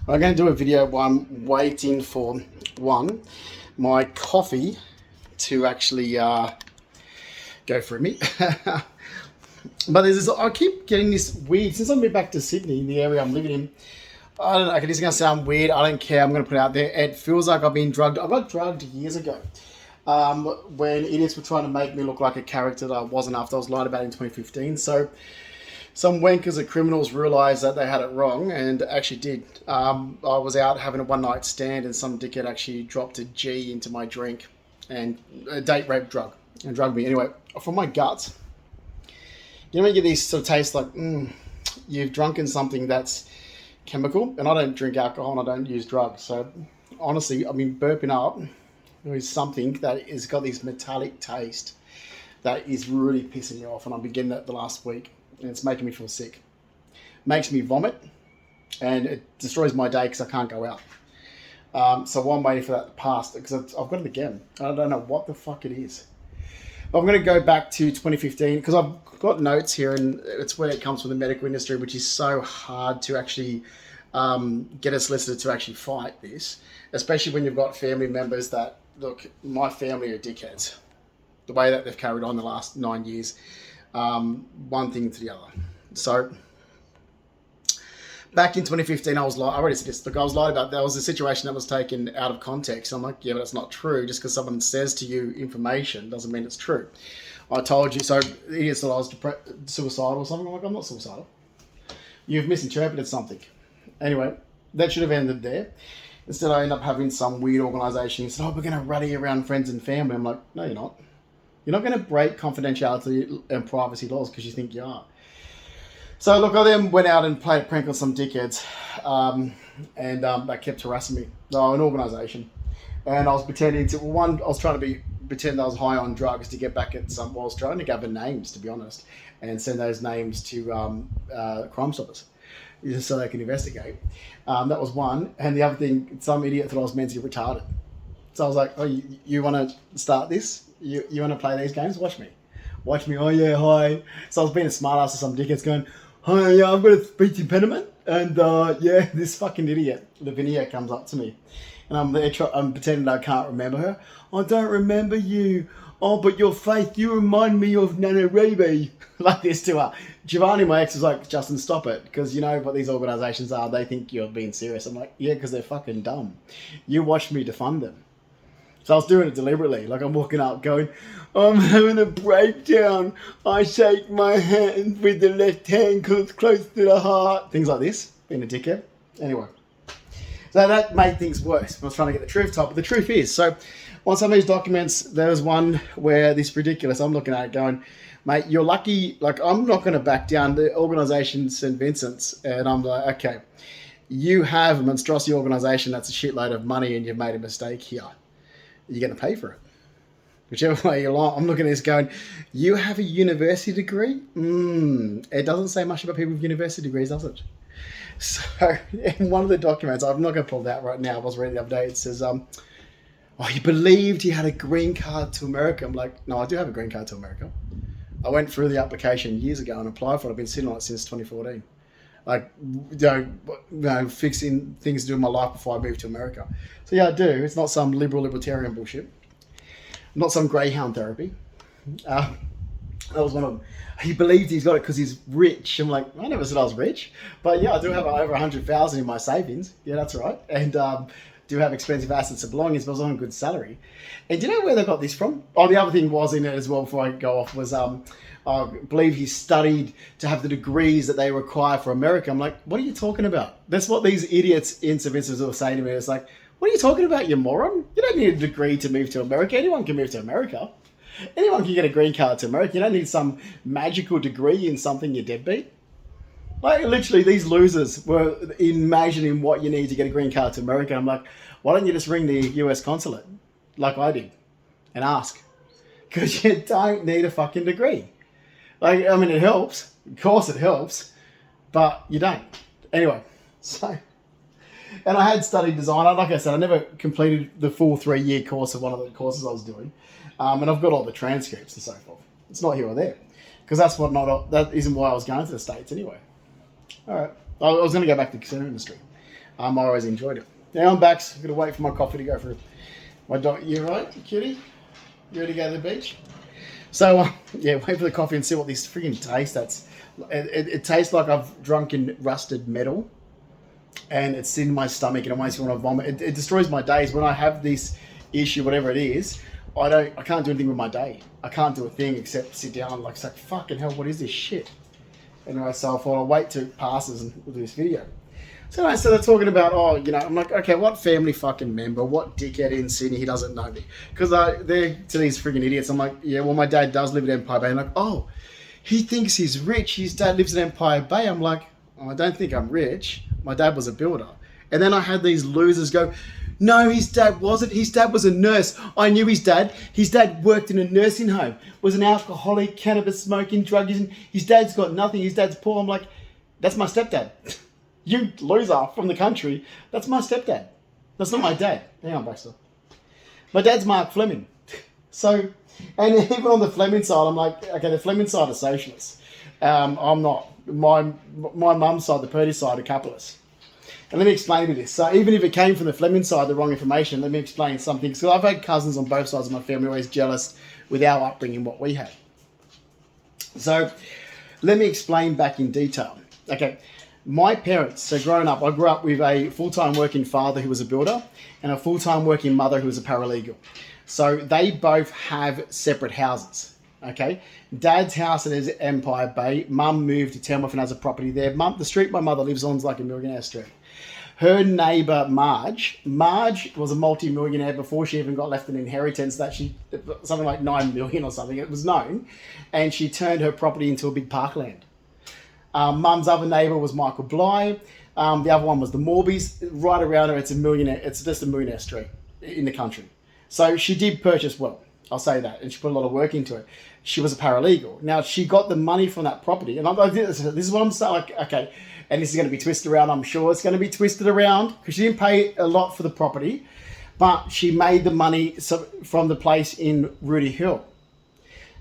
I'm going to do a video while I'm waiting for my coffee to actually go for me. But there's this, I keep getting this weird, since I moved back to Sydney, the area I'm living in. I don't know, okay, this is going to sound weird. I don't care. I'm going to put it out there. It feels like I've been drugged. I got drugged years ago when idiots were trying to make me look like a character that I wasn't after I was lied about in 2015. So some wankers at criminals realised that they had it wrong and actually did. I was out having a one-night stand and some dickhead actually dropped a G into my drink and a date rape drug and drugged me. Anyway, from my guts, you know when you get these sort of tastes like, you've drunken something that's chemical, and I don't drink alcohol and I don't use drugs. So honestly, I mean, burping up is something that has got this metallic taste that is really pissing me off, and I'm beginning that the last week, and it's making me feel sick. Makes me vomit, and it destroys my day because I can't go out. So while I'm waiting for that to pass, because I've got it again, I don't know what the fuck it is. But I'm going to go back to 2015 because I've got notes here, and it's where it comes from the medical industry, which is so hard to actually get a solicitor to actually fight this, especially when you've got family members that, look, my family are dickheads. The way that they've carried on the last 9 years, one thing to the other. So back in 2015, I already said this, look, I was lied about. There was a situation that was taken out of context. I'm like, yeah, but that's not true. Just because someone says to you information doesn't mean it's true. I told you, so the idiot said I was suicidal or something. I'm like, I'm not suicidal. You've misinterpreted something. Anyway, that should have ended there. Instead, I end up having some weird organisation who said, oh, we're going to rally around friends and family. I'm like, no, you're not. You're not going to break confidentiality and privacy laws because you think you are. So, look, I then went out and played a prank on some dickheads, and they kept harassing me. An organisation. And I was pretending to, I was trying to pretend I was high on drugs to get back at some, well, I was trying to gather names, to be honest, and send those names to Crime Stoppers, just so they can investigate. That was one. And the other thing, some idiot thought I was mentally retarded. So I was like, oh, you want to start this? You want to play these games? Watch me. Oh, yeah, hi. So I was being a smart ass to some dickheads going, hi, yeah, I've got a speech impediment. And yeah, this fucking idiot, Lavinia, comes up to me. And I'm there, I'm pretending I can't remember her. I don't remember you. Oh, but your face, you remind me of Nana Raby. Like this to her. Giovanni, my ex, was like, Justin, stop it. Because you know what these organisations are. They think you're being serious. I'm like, yeah, because they're fucking dumb. You watched me defund them. So I was doing it deliberately. Like I'm walking up going, I'm having a breakdown. I shake my hand with the left hand because it's close to the heart. Things like this. Being a dickhead. Anyway. So that made things worse. I was trying to get the truth top. But the truth is, so on some of these documents, there was one where this ridiculous, I'm looking at it going, mate, you're lucky. Like, I'm not going to back down. The organisation St. Vincent's. And I'm like, okay, you have a monstrosity organisation that's a shitload of money and you've made a mistake here. You're going to pay for it. Whichever way you like. I'm looking at this going, you have a university degree? It doesn't say much about people with university degrees, does it? So in one of the documents, I'm not going to pull that right now. I was reading the other day. It says, oh, he believed he had a green card to America. I'm like, no, I do have a green card to America. I went through the application years ago and applied for it. I've been sitting on it since 2014. Like, you know, fixing things to do in my life before I moved to America. So yeah, I do. It's not some libertarian bullshit. Not some greyhound therapy. That was one of them. He believed he's got it because he's rich. I'm like, I never said I was rich. But yeah, I do have over 100,000 in my savings. Yeah, that's right. And do have expensive assets and belongings, but I was on a good salary. And do you know where they got this from? Oh, the other thing was in it as well before I go off was I believe he studied to have the degrees that they require for America. I'm like, what are you talking about? That's what these idiots in St. Vincent's were saying to me. It's like, what are you talking about, you moron? You don't need a degree to move to America. Anyone can move to America. Anyone can get a green card to America. You don't need some magical degree in something, you deadbeat. Like, literally, these losers were imagining what you need to get a green card to America. I'm like, why don't you just ring the US consulate, like I did, and ask? Because you don't need a fucking degree. Like, I mean, it helps. Of course it helps. But you don't. Anyway, so... And I had studied design. Like I said, I never completed the full 3-year course of one of the courses I was doing. And I've got all the transcripts and so forth. It's not here or there. Because that isn't why I was going to the States anyway. All right. I was going to go back to the casino industry. I always enjoyed it. Now I'm back. So I'm gonna wait for my coffee to go through. My dog, you right, kitty? You ready to go to the beach? So yeah, wait for the coffee and see what this freaking tastes. It tastes like I've drunken rusted metal, and it's in my stomach, and it makes me want to vomit. It destroys my days when I have this issue, whatever it is. I can't do anything with my day. I can't do a thing except sit down. Like, it's like, fucking hell, what is this shit? Anyway, so I thought I'll wait till it passes and we'll do this video. So anyway, so they're talking about, I'm like, okay, what family fucking member, what dickhead in Sydney, he doesn't know me? Because they're to these freaking idiots. I'm like, yeah, well, my dad does live in Empire Bay. I'm like, oh, he thinks he's rich. His dad lives in Empire Bay. I'm like, oh, I don't think I'm rich. My dad was a builder. And then I had these losers go, no, his dad wasn't. His dad was a nurse. I knew his dad. His dad worked in a nursing home, was an alcoholic, cannabis smoking, drug using. His dad's got nothing. His dad's poor. I'm like, that's my stepdad. You loser from the country. That's my stepdad. That's not my dad. Hang on, Baxter. My dad's Mark Fleming. So, and even on the Fleming side, I'm like, okay, the Fleming side are socialists. I'm not. My mum's side, the Purdy side, are capitalists. And let me explain to you this. So even if it came from the Fleming side, the wrong information, let me explain something. So I've had cousins on both sides of my family always jealous with our upbringing, what we had. So let me explain back in detail. Okay, my parents, so growing up, I grew up with a full-time working father who was a builder and a full-time working mother who was a paralegal. So they both have separate houses. Okay, Dad's house is Empire Bay. Mum moved to Tamworth and has a property there. The street my mother lives on is like a millionaire street. Her neighbour, Marge was a multi-millionaire before she even got left an inheritance that something like 9 million or something, it was known. And she turned her property into a big parkland. Mum's other neighbour was Michael Bly. The other one was the Morbys. Right around her, it's just a millionaire street in the country. So she did purchase well, I'll say that. And she put a lot of work into it. She was a paralegal. Now, she got the money from that property. And this is what I'm saying, like, okay, and this is going to be twisted around, I'm sure it's going to be twisted around, because she didn't pay a lot for the property, but she made the money from the place in Rudy Hill.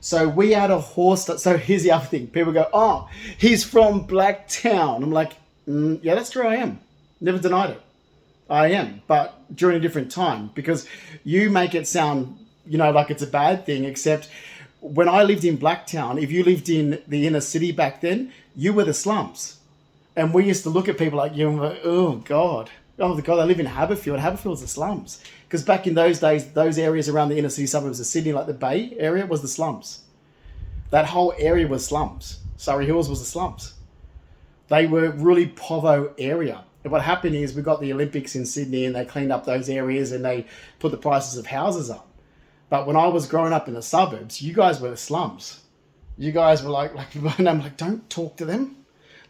So we had a horse. So here's the other thing. People go, oh, he's from Blacktown. I'm like, yeah, that's true, I am. Never denied it. I am, but during a different time, because you make it sound, like it's a bad thing, except when I lived in Blacktown, if you lived in the inner city back then, you were the slums. And we used to look at people like you and go, oh, God, I live in Haberfield. Haberfield's the slums. Because back in those days, those areas around the inner city suburbs of Sydney, like the Bay area, was the slums. That whole area was slums. Surrey Hills was the slums. They were really povo area. And what happened is we got the Olympics in Sydney and they cleaned up those areas and they put the prices of houses up. But when I was growing up in the suburbs, you guys were the slums. You guys were like and I'm like, don't talk to them.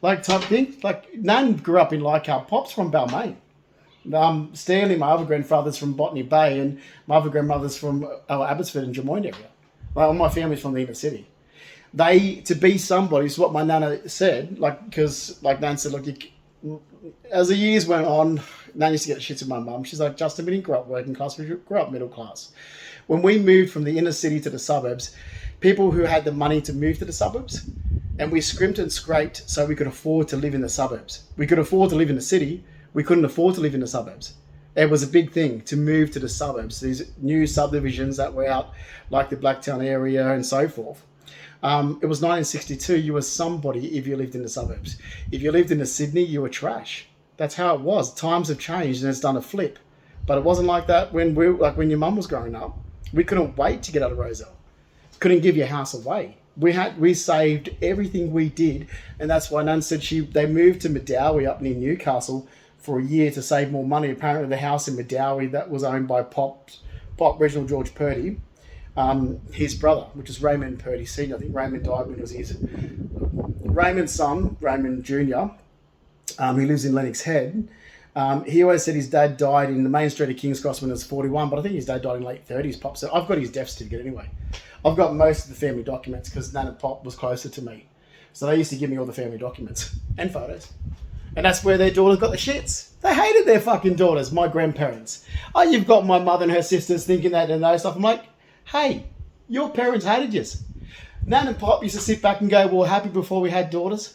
Like type thing. Like Nan grew up in Leichhardt. Pop's from Balmain. Stanley, my other grandfather's from Botany Bay, and my other grandmother's from Abbotsford and Drummoyne area. Like all my family's from the inner city. To be somebody is what my nana said. Because Nan said, look, as the years went on, Nan used to get shits with my mum. She's like, Justin, we didn't grow up working class, we grew up middle class. When we moved from the inner city to the suburbs, people who had the money to move to the suburbs, and we scrimped and scraped so we could afford to live in the suburbs. We could afford to live in the city. We couldn't afford to live in the suburbs. It was a big thing to move to the suburbs, these new subdivisions that were out, like the Blacktown area and so forth. It was 1962. You were somebody if you lived in the suburbs. If you lived in the Sydney, you were trash. That's how it was. Times have changed and it's done a flip. But it wasn't like that when when your mum was growing up. We couldn't wait to get out of Rozelle. Couldn't give your house away. We saved everything we did, and that's why Nan said they moved to Medowie up near Newcastle for a year to save more money. Apparently the house in Medowie that was owned by Pop Reginald George Purdy, his brother, which is Raymond Purdy Sr. I think Raymond died when he was his. Raymond's son, Raymond Jr., he lives in Lennox Head. He always said his dad died in the main street of King's Cross when he was 41, but I think his dad died in late 30s, Pop. So I've got his death certificate anyway. I've got most of the family documents because Nan and Pop was closer to me. So they used to give me all the family documents and photos. And that's where their daughters got the shits. They hated their fucking daughters, my grandparents. Oh, you've got my mother and her sisters thinking that and those stuff. I'm like, hey, your parents hated you. Nan and Pop used to sit back and go, well, happy before we had daughters.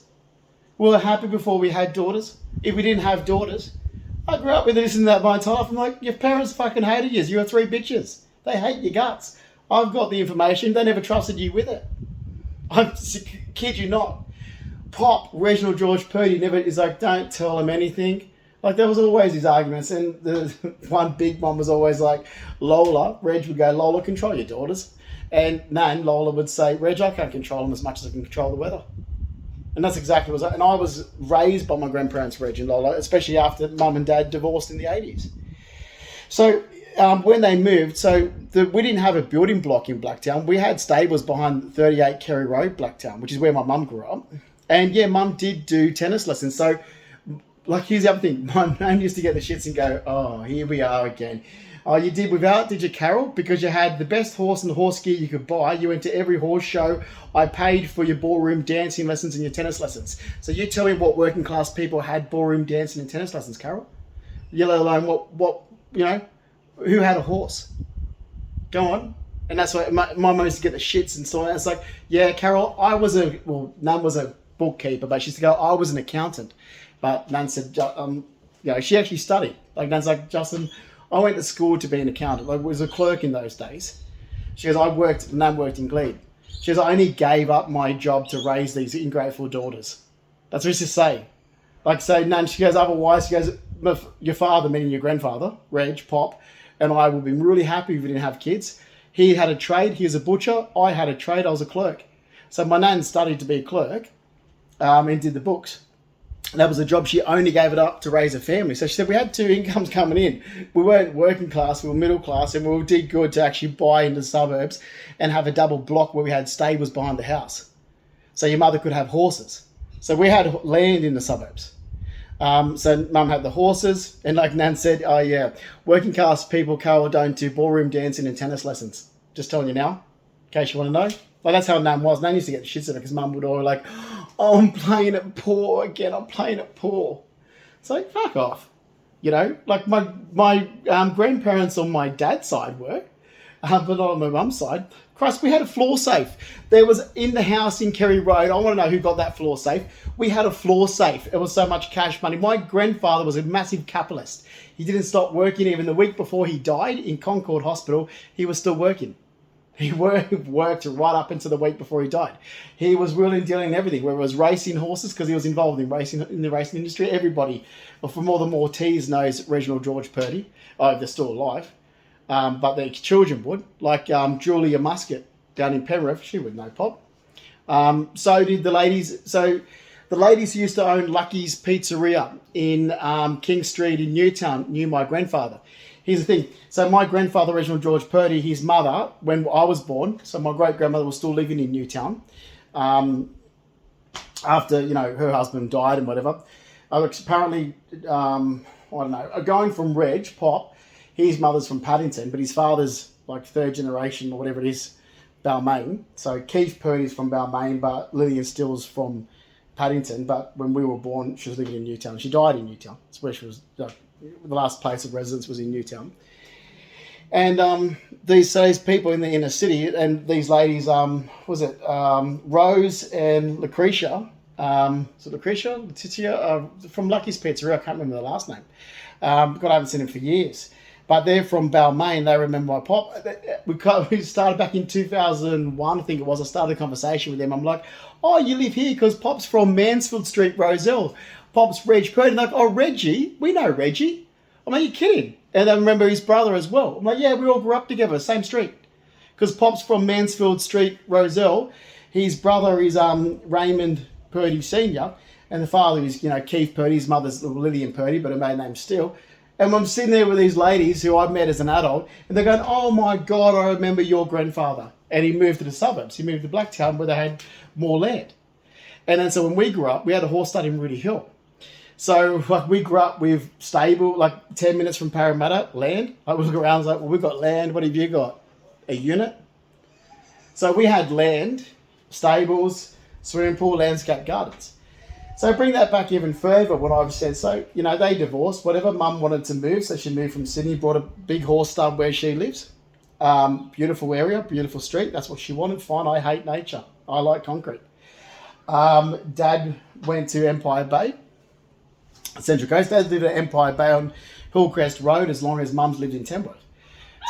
We were happy before we had daughters. If we didn't have daughters, I grew up with this and that my entire life. I'm like, your parents fucking hated you. You're three bitches. They hate your guts. I've got the information. They never trusted you with it. I kid you not. Pop, Reginald George Purdy never is like, don't tell him anything. Like, there was always these arguments, and the one big one was always like, Lola, Reg would go, Lola, control your daughters. And Nan, Lola would say, Reg, I can't control them as much as I can control the weather. And that's exactly what it was. And I was raised by my grandparents, Reg and Lola, especially after Mum and Dad divorced in the 80s. So when they moved, we didn't have a building block in Blacktown. We had stables behind 38 Kerry Road, Blacktown, which is where my mum grew up. And yeah, Mum did do tennis lessons. So, like, here's the other thing. My nan used to get the shits and go, oh, here we are again. Oh, you did without, did you, Carol? Because you had the best horse and horse gear you could buy. You went to every horse show. I paid for your ballroom dancing lessons and your tennis lessons. So you tell me what working class people had ballroom dancing and tennis lessons, Carol? You let alone what who had a horse? Go on. And that's why my mum used to get the shits and so on. It's like, yeah, Carol, Nan was a bookkeeper, but she used to go, I was an accountant. But Nan said, she actually studied. Like, Nan's like, Justin, I went to school to be an accountant. Like, I was a clerk in those days. She goes, Nan worked in Glebe. She goes, I only gave up my job to raise these ungrateful daughters. That's what she used to say. Like, so Nan, she goes, otherwise, she goes, your father, meaning your grandfather, Reg, Pop, and I would be really happy if we didn't have kids. He had a trade. He was a butcher. I had a trade. I was a clerk. So my nan studied to be a clerk and did the books. That was a job. She only gave it up to raise a family. So she said we had two incomes coming in. We weren't working class, we were middle class, and we did good to actually buy into the suburbs and have a double block where we had stables behind the house. So your mother could have horses. So we had land in the suburbs. So Mum had the horses, and like Nan said, oh yeah, working class people, Carol, don't do ballroom dancing and tennis lessons. Just telling you now, in case you want to know. Like, that's how Nan was. Nan used to get the shits at her because Mum would always like, oh, I'm playing it poor again. I'm playing it poor. It's like, fuck off. Like my grandparents on my dad's side were, but not on my mum's side. Christ, we had a floor safe. There was in the house in Kerry Road. I want to know who got that floor safe. We had a floor safe. It was so much cash money. My grandfather was a massive capitalist. He didn't stop working even the week before he died in Concord Hospital. He was still working. He worked right up into the week before he died. He was wheeling, dealing, and everything. Whether it was racing horses, because he was involved in the racing industry. Everybody, from all the Maltese, knows Reginald George Purdy. Oh, they're still alive. But their children would. Like Julia Muscat down in Penrith, she would know Pop. So did the ladies. So the ladies who used to own Lucky's Pizzeria in King Street in Newtown knew my grandfather. Here's the thing. So my grandfather, Reginald George Purdy, his mother, when I was born, so my great-grandmother was still living in Newtown after, her husband died and whatever. Apparently, I don't know, going from Reg, Pop, his mother's from Paddington, but his father's like third generation or whatever it is, Balmain. So Keith Purdy's from Balmain, but Lillian Still's from Paddington. But when we were born, she was living in Newtown. She died in Newtown. That's where she was... the last place of residence was in Newtown. And these people in the inner city, and these ladies, Rose and Lucretia, Letitia, from Lucky's Pizzeria, I can't remember the last name. God, I haven't seen them for years. But they're from Balmain, they remember my Pop. We started back in 2001, I think it was. I started a conversation with them. I'm like, oh, you live here because Pop's from Mansfield Street, Rozelle. Pop's Reg Purdy. Like, oh, Reggie? We know Reggie. I'm like, you kidding? And I remember his brother as well. I'm like, yeah, we all grew up together, same street. Because Pop's from Mansfield Street, Rozelle. His brother is Raymond Purdy Sr. And the father is, Keith Purdy. His mother's Lillian Purdy, but her maiden name's Still. And I'm sitting there with these ladies who I've met as an adult, and they're going, oh my God, I remember your grandfather. And he moved to the suburbs. He moved to Blacktown where they had more land. And then so when we grew up, we had a horse stud in Rudy Hill. So like we grew up with stable, like 10 minutes from Parramatta, land. I would look around and was like, well, we've got land. What have you got? A unit? So we had land, stables, swimming pool, landscape gardens. So bring that back even further when I've said, so, they divorced, whatever. Mum wanted to move, so she moved from Sydney, brought a big horse stud where she lives. Beautiful area, beautiful street. That's what she wanted. Fine, I hate nature. I like concrete. Dad went to Empire Bay. Central Coast. Dad lived at Empire Bay on Hillcrest Road as long as Mum's lived in Tamworth.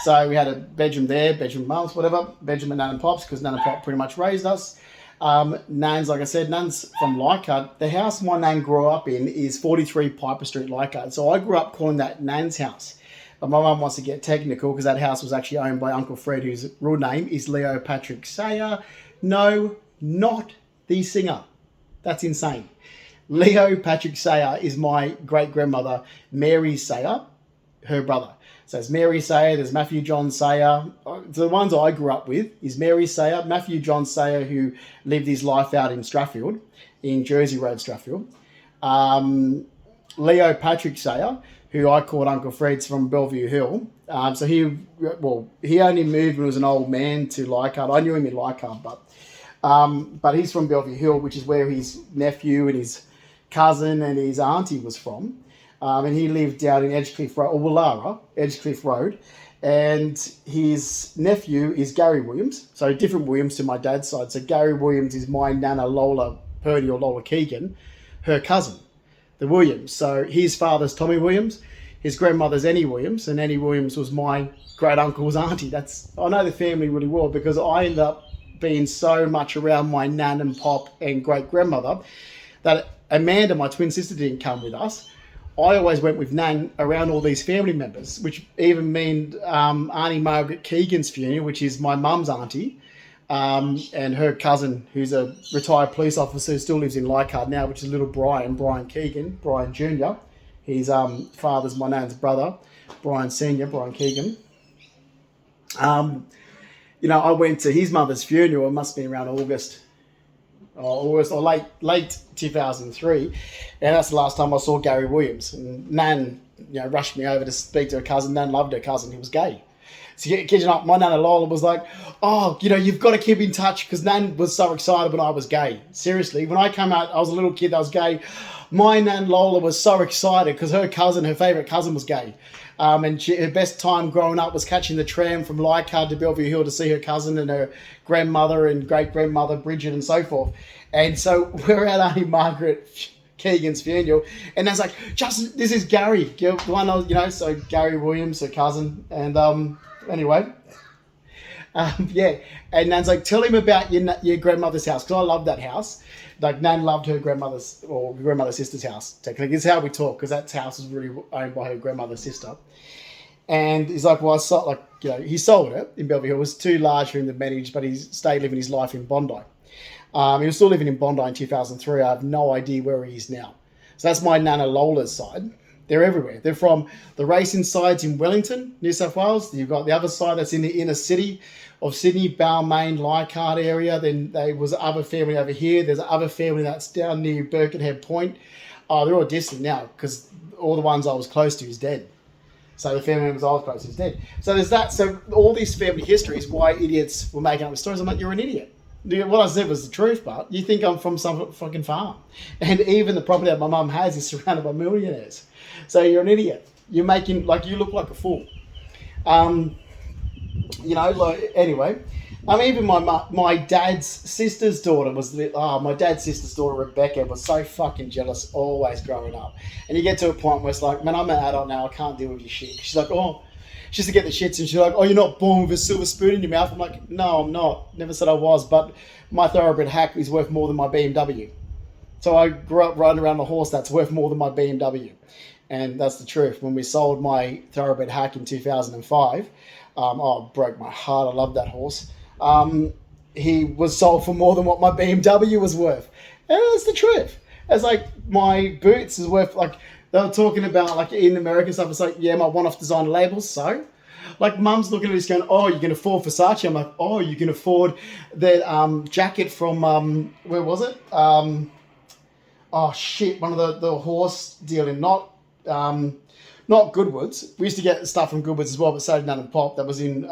So we had a bedroom there, bedroom mums, whatever, bedroom at Nan and Pop's because Nan and Pop pretty much raised us. Nan's, like I said, Nan's from Leichhardt. The house my Nan grew up in is 43 Piper Street, Leichhardt. So I grew up calling that Nan's house. But my mum wants to get technical because that house was actually owned by Uncle Fred, whose real name is Leo Patrick Sayer. No, not the singer. That's insane. Leo Patrick Sayer is my great-grandmother, Mary Sayer, her brother. So it's Mary Sayer, there's Matthew John Sayer. The ones I grew up with is Mary Sayer, Matthew John Sayer, who lived his life out in Strathfield, in Jersey Road, Strathfield. Leo Patrick Sayer, who I called Uncle Fred's from Bellevue Hill. So he only moved when he was an old man to Leichhardt. I knew him in Leichhardt, but he's from Bellevue Hill, which is where his nephew and his cousin and his auntie was from. And he lived down in Edgecliff Road, or Woollahra, Edgecliff Road. And his nephew is Gary Williams. So different Williams to my dad's side. So Gary Williams is my Nana Lola Purdy or Lola Keegan, her cousin, the Williams. So his father's Tommy Williams, his grandmother's Annie Williams, and Annie Williams was my great uncle's auntie. I know the family really well because I ended up being so much around my Nan and Pop and great grandmother that Amanda, my twin sister, didn't come with us. I always went with Nan around all these family members, which even meant Auntie Margaret Keegan's funeral, which is my mum's auntie, and her cousin, who's a retired police officer who still lives in Leichhardt now, which is little Brian Keegan, Brian Jr. His father's my nan's brother, Brian Sr., Brian Keegan. I went to his mother's funeral. It must have been around August or late 2003, and that's the last time I saw Gary Williams. And Nan, rushed me over to speak to her cousin. Nan loved her cousin; he was gay. So catching up, my Nana Lola was like, "Oh, you've got to keep in touch," because Nan was so excited when I was gay. Seriously, when I came out, I was a little kid that was gay. My Nan Lola was so excited because her favourite cousin, was gay. And her best time growing up was catching the tram from Leichhardt to Bellevue Hill to see her cousin and her grandmother and great-grandmother Bridget and so forth. And so we're at Auntie Margaret Keegan's funeral, and I was like, "Justin, this is Gary." So Gary Williams, her cousin. And anyway, And Nan's like, "Tell him about your grandmother's house," because I love that house. Like, Nan loved her grandmother's sister's house. Technically, this is how we talk, because that house is really owned by her grandmother's sister. And he's like, "Well, he sold it in Bellevue Hill. It was too large for him to manage, but he stayed living his life in Bondi." He was still living in Bondi in 2003. I have no idea where he is now. So that's my Nana Lola's side. They're everywhere. They're from the racing sides in Wellington, New South Wales. You've got the other side that's in the inner city of Sydney, Balmain, Leichhardt area. Then there was other family over here. There's other family that's down near Birkenhead Point. Oh, they're all distant now because all the ones I was close to is dead. So the family members I was close to is dead. So there's that. So all these family histories, why idiots were making up stories. I'm like, you're an idiot. What I said was the truth, but you think I'm from some fucking farm. And even the property that my mum has is surrounded by millionaires. So you're an idiot. You're making, you look like a fool. Anyway. Even my dad's sister's daughter my dad's sister's daughter, Rebecca, was so fucking jealous always growing up. And you get to a point where it's like, man, I'm an adult now, I can't deal with your shit. She's like, she used to get the shits, and she's like, "Oh, you're not born with a silver spoon in your mouth." I'm like, "No, I'm not. Never said I was, but my thoroughbred hack is worth more than my BMW. So I grew up riding around a horse that's worth more than my BMW." And that's the truth. When we sold my thoroughbred hack in 2005, it broke my heart. I love that horse. He was sold for more than what my BMW was worth. And that's the truth. It's like my boots is worth, they were talking about, in American stuff, it's like, yeah, my one-off designer labels, so? Mum's looking at this going, "Oh, you can afford Versace." I'm like, "Oh, you can afford that jacket from, where was it? One of the horse dealing, not Goodwoods. We used to get stuff from Goodwoods as well, but so did Nan and Pop. That was in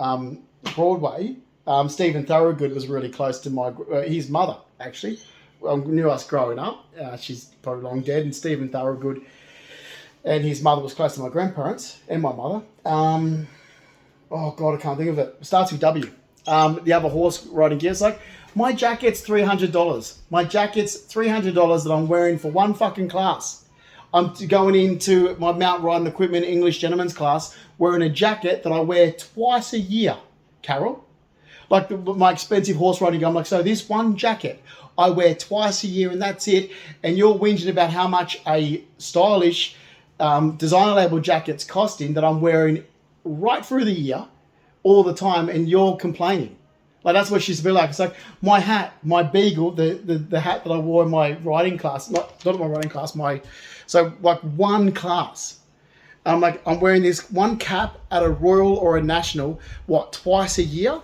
Broadway. Stephen Thorogood was really close to his mother, actually. Knew us growing up. She's probably long dead, and Stephen Thorogood and his mother was close to my grandparents and my mother. I can't think of it. It starts with W. The other horse riding gear. It's like, my jacket's $300. My jacket's $300 that I'm wearing for one fucking class. I'm going into my mountain riding equipment English gentleman's class wearing a jacket that I wear twice a year, Carol. Like my expensive horse riding gear. I'm like, so this one jacket I wear twice a year and that's it. And you're whinging about how much a stylish designer label jacket's costing that I'm wearing right through the year, all the time, and you're complaining. Like, that's what she used to be like. It's like my hat, my beagle, the hat that I wore in my riding class, not my riding class, so like one class. I'm like, I'm wearing this one cap at a Royal or a National, twice a year?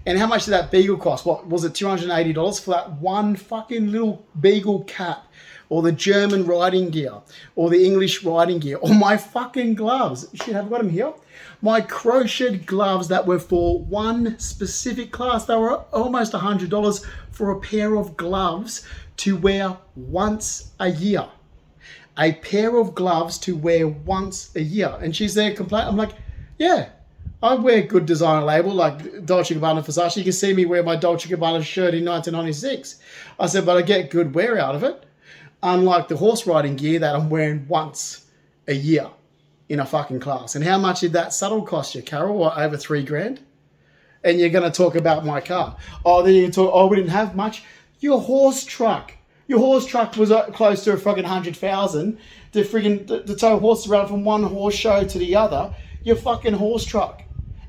And how much did that beagle cost? What was it, $280 for that one fucking little beagle cap? Or the German riding gear, or the English riding gear, or my fucking gloves. Shit, have I got them here? My crocheted gloves that were for one specific class. They were almost $100 for a pair of gloves to wear once a year. A pair of gloves to wear once a year. And she's there complaining. I'm like, yeah, I wear good designer label like Dolce & Gabbana, Versace. You can see me wear my Dolce & Gabbana shirt in 1996. I said, but I get good wear out of it. Unlike the horse riding gear that I'm wearing once a year in a fucking class. And how much did that saddle cost you, Carol? What, over $3,000? And you're going to talk about my car. Oh, then you can talk, oh, we didn't have much. Your horse truck was close to a fucking 100,000 to tow horses around from one horse show to the other. Your fucking horse truck.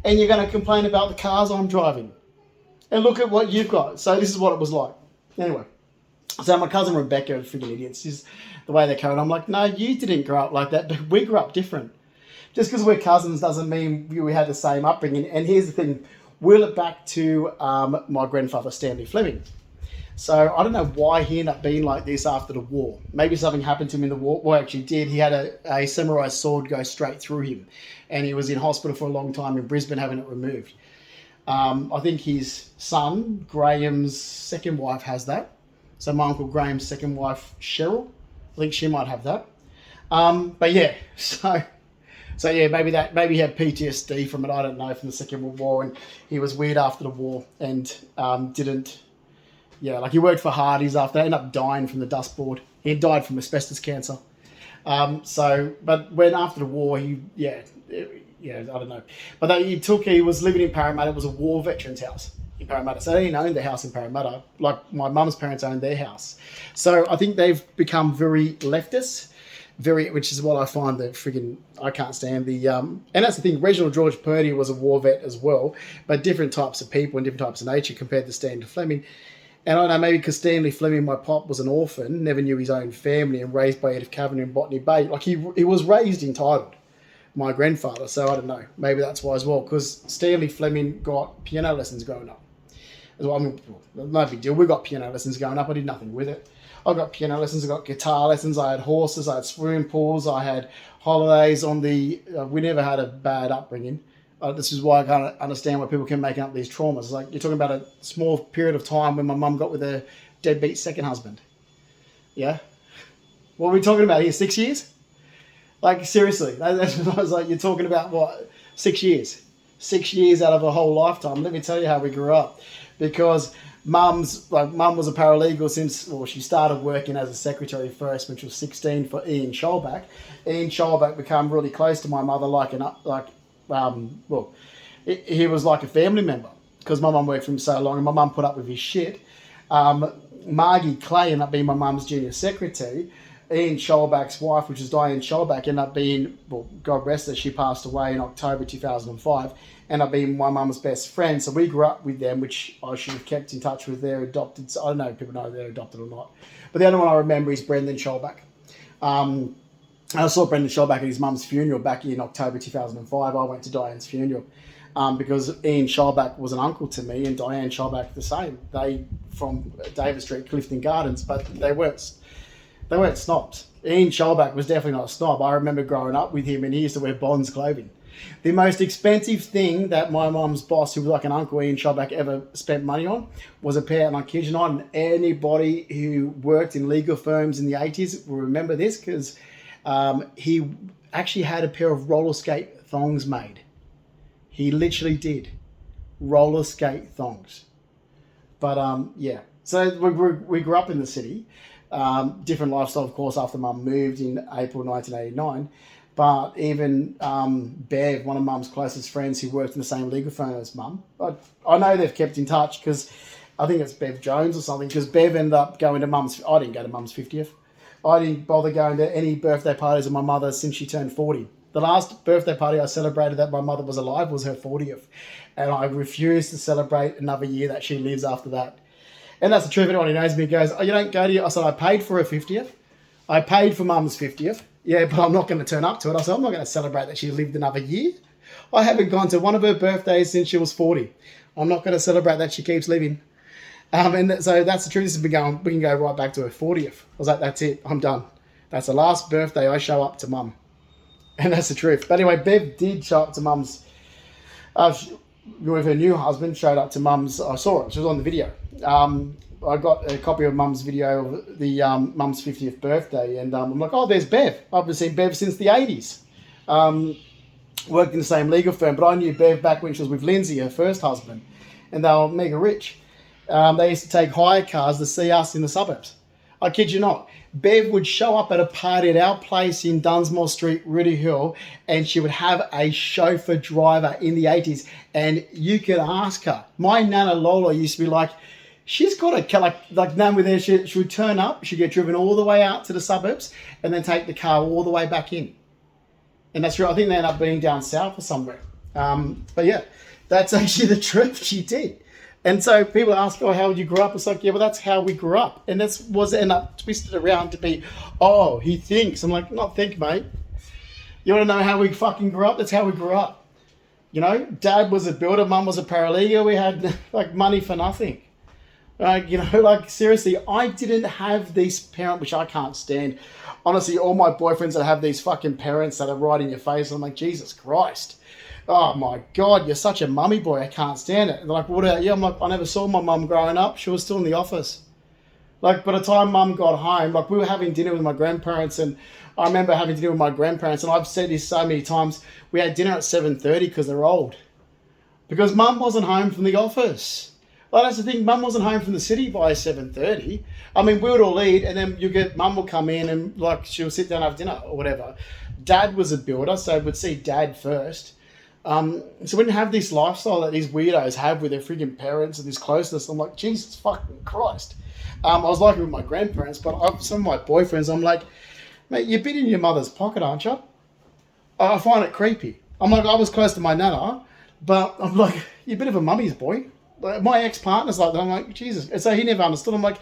And you're going to complain about the cars I'm driving. And look at what you've got. So this is what it was like. Anyway. So my cousin Rebecca is freaking idiots. Just the way they're carrying. I'm like, no, you didn't grow up like that. But we grew up different. Just because we're cousins doesn't mean we had the same upbringing. And here's the thing. Wheel it back to my grandfather, Stanley Fleming. So I don't know why he ended up being like this after the war. Maybe something happened to him in the war. Well, actually did. He had a samurai sword go straight through him. And he was in hospital for a long time in Brisbane having it removed. I think his son, Graham's second wife, has that. So my Uncle Graham's second wife, Cheryl, I think she might have that. But yeah, so yeah, maybe he had PTSD from it. I don't know, from the Second World War, and he was weird after the war and he worked for Hardy's after. Ended up dying from the dust board. He died from asbestos cancer. But when after the war, I don't know. But he was living in Parramatta. It was a war veterans house in Parramatta. So they didn't own the house in Parramatta, like my mum's parents owned their house. So I think they've become very leftist, which is what I find that I can't stand. And that's the thing, Reginald George Purdy was a war vet as well, but different types of people and different types of nature compared to Stanley Fleming. And I don't know, maybe because Stanley Fleming, my pop, was an orphan, never knew his own family, and raised by Edith Kavanagh in Botany Bay. Like he was raised entitled, my grandfather. So I don't know, maybe that's why as well, because Stanley Fleming got piano lessons growing up. Well, I mean, no big deal. We got piano lessons growing up. I did nothing with it. I got piano lessons. I got guitar lessons. I had horses. I had swimming pools. I had holidays on the. We never had a bad upbringing. This is why I can't understand why people can make up these traumas. It's like you're talking about a small period of time when my mum got with a deadbeat second husband. Yeah, what are we talking about here? 6 years? Like seriously, that's what I was like. You're talking about what? 6 years? 6 years out of a whole lifetime. Let me tell you how we grew up. Because mum was a paralegal she started working as a secretary first when she was 16 for Ian Scholbach. Ian Scholbach became really close to my mother, he was like a family member because my mum worked for him so long and my mum put up with his shit. Margie Clay ended up being my mum's junior secretary. Ian Scholbach's wife, which is Diane Scholbach, ended up being, God rest her, she passed away in October 2005, ended up being my mum's best friend. So we grew up with them, which I should have kept in touch with their adopted. I don't know if people know if they're adopted or not. But the other one I remember is Brendan Scholbach. I saw Brendan Scholbach at his mum's funeral back in October 2005. I went to Diane's funeral because Ian Scholbach was an uncle to me and Diane Scholbach the same. They from David Street, Clifton Gardens, but they weren't snobs. Ian Scholbach was definitely not a snob. I remember growing up with him and he used to wear Bonds clothing. The most expensive thing that my mum's boss, who was like an uncle, Ian Scholbach, ever spent money on was a pair, and I kid you not, and anybody who worked in legal firms in the 80s will remember this because he actually had a pair of roller skate thongs made. He literally did. Roller skate thongs. But yeah, so we grew up in the city. Different lifestyle, of course, after Mum moved in April 1989. But even Bev, one of Mum's closest friends who worked in the same legal firm as Mum, I know they've kept in touch because I think it's Bev Jones or something, because Bev ended up going to Mum's. I didn't go to Mum's 50th. I didn't bother going to any birthday parties of my mother since she turned 40. The last birthday party I celebrated that my mother was alive was her 40th. And I refused to celebrate another year that she lives after that. And that's the truth. Anyone who knows me goes, oh, you don't go to your... I said, I paid for her 50th. I paid for Mum's 50th. Yeah, but I'm not going to turn up to it. I said, I'm not going to celebrate that she lived another year. I haven't gone to one of her birthdays since she was 40. I'm not going to celebrate that she keeps living. And so that's the truth. This has been going, we can go right back to her 40th. I was like, that's it. I'm done. That's the last birthday I show up to Mum. And that's the truth. But anyway, Bev did show up to Mum's, with her new husband, showed up to Mum's. I saw it. She was on the video. I got a copy of Mum's video of the Mum's 50th birthday. And I'm like, oh, there's Bev. I've been seeing Bev since the 80s. Worked in the same legal firm. But I knew Bev back when she was with Lindsay, her first husband. And they were mega rich. They used to take hire cars to see us in the suburbs. I kid you not. Bev would show up at a party at our place in Dunsmore Street, Rooty Hill, and she would have a chauffeur driver in the 80s. And you could ask her. My Nana Lola used to be like, she's got a, like Nan with her, she would turn up, she'd get driven all the way out to the suburbs and then take the car all the way back in. And that's right. I think they ended up being down south or somewhere. But yeah, that's actually the truth. She did. And so people ask, oh, how did you grow up? It's like, yeah, well, that's how we grew up. And that's was end up twisted around to be, oh, he thinks. I'm like, not think, mate. You want to know how we fucking grew up? That's how we grew up. You know, Dad was a builder, Mum was a paralegal. We had like money for nothing. You know, like seriously, I didn't have these parents, which I can't stand. Honestly, all my boyfriends that have these fucking parents that are right in your face, I'm like, Jesus Christ. Oh my God, you're such a mummy boy. I can't stand it. They're like, what about you? I'm like, I never saw my mum growing up. She was still in the office. Like, by the time Mum got home, like we were having dinner with my grandparents, and I remember having dinner with my grandparents, and I've said this so many times, we had dinner at 7:30 because they're old. Because Mum wasn't home from the office. Like, that's the thing, Mum wasn't home from the city by 7:30. I mean, we would all eat, and then Mum would come in and like she'll sit down and have dinner or whatever. Dad was a builder, so we'd see Dad first. So we didn't have this lifestyle that these weirdos have with their freaking parents and this closeness. I'm like, Jesus fucking Christ. I was like it with my grandparents, but some of my boyfriends, I'm like, mate, you've been in your mother's pocket, aren't you? I find it creepy. I'm like, I was close to my nana, but I'm like, you're a bit of a mummy's boy. Like, my ex-partner's like that. I'm like, Jesus. And so he never understood. I'm like,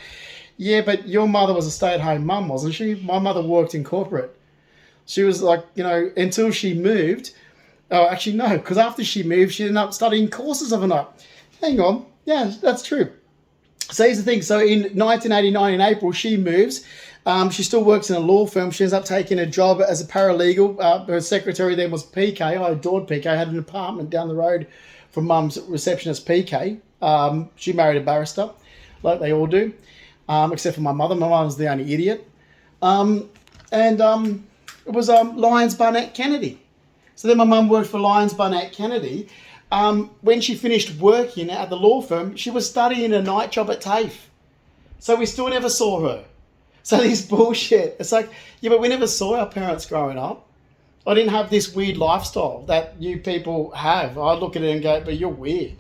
yeah, but your mother was a stay-at-home mum, wasn't she? My mother worked in corporate. She was like, you know, until she moved. Oh, actually, no, because after she moved, she ended up studying courses overnight. Hang on. Yeah, that's true. So here's the thing. So in 1989, in April, she moves. She still works in a law firm. She ends up taking a job as a paralegal. Her secretary then was PK. I adored PK. I had an apartment down the road from Mum's receptionist, PK. She married a barrister, like they all do, except for my mother. My mother was the only idiot. It was Lyons Barnett Kennedy. So then my mum worked for Lyons Barnett Kennedy. When she finished working at the law firm, she was studying a night job at TAFE. So we still never saw her. So this bullshit. It's like, yeah, but we never saw our parents growing up. I didn't have this weird lifestyle that you people have. I look at it and go, but you're weird.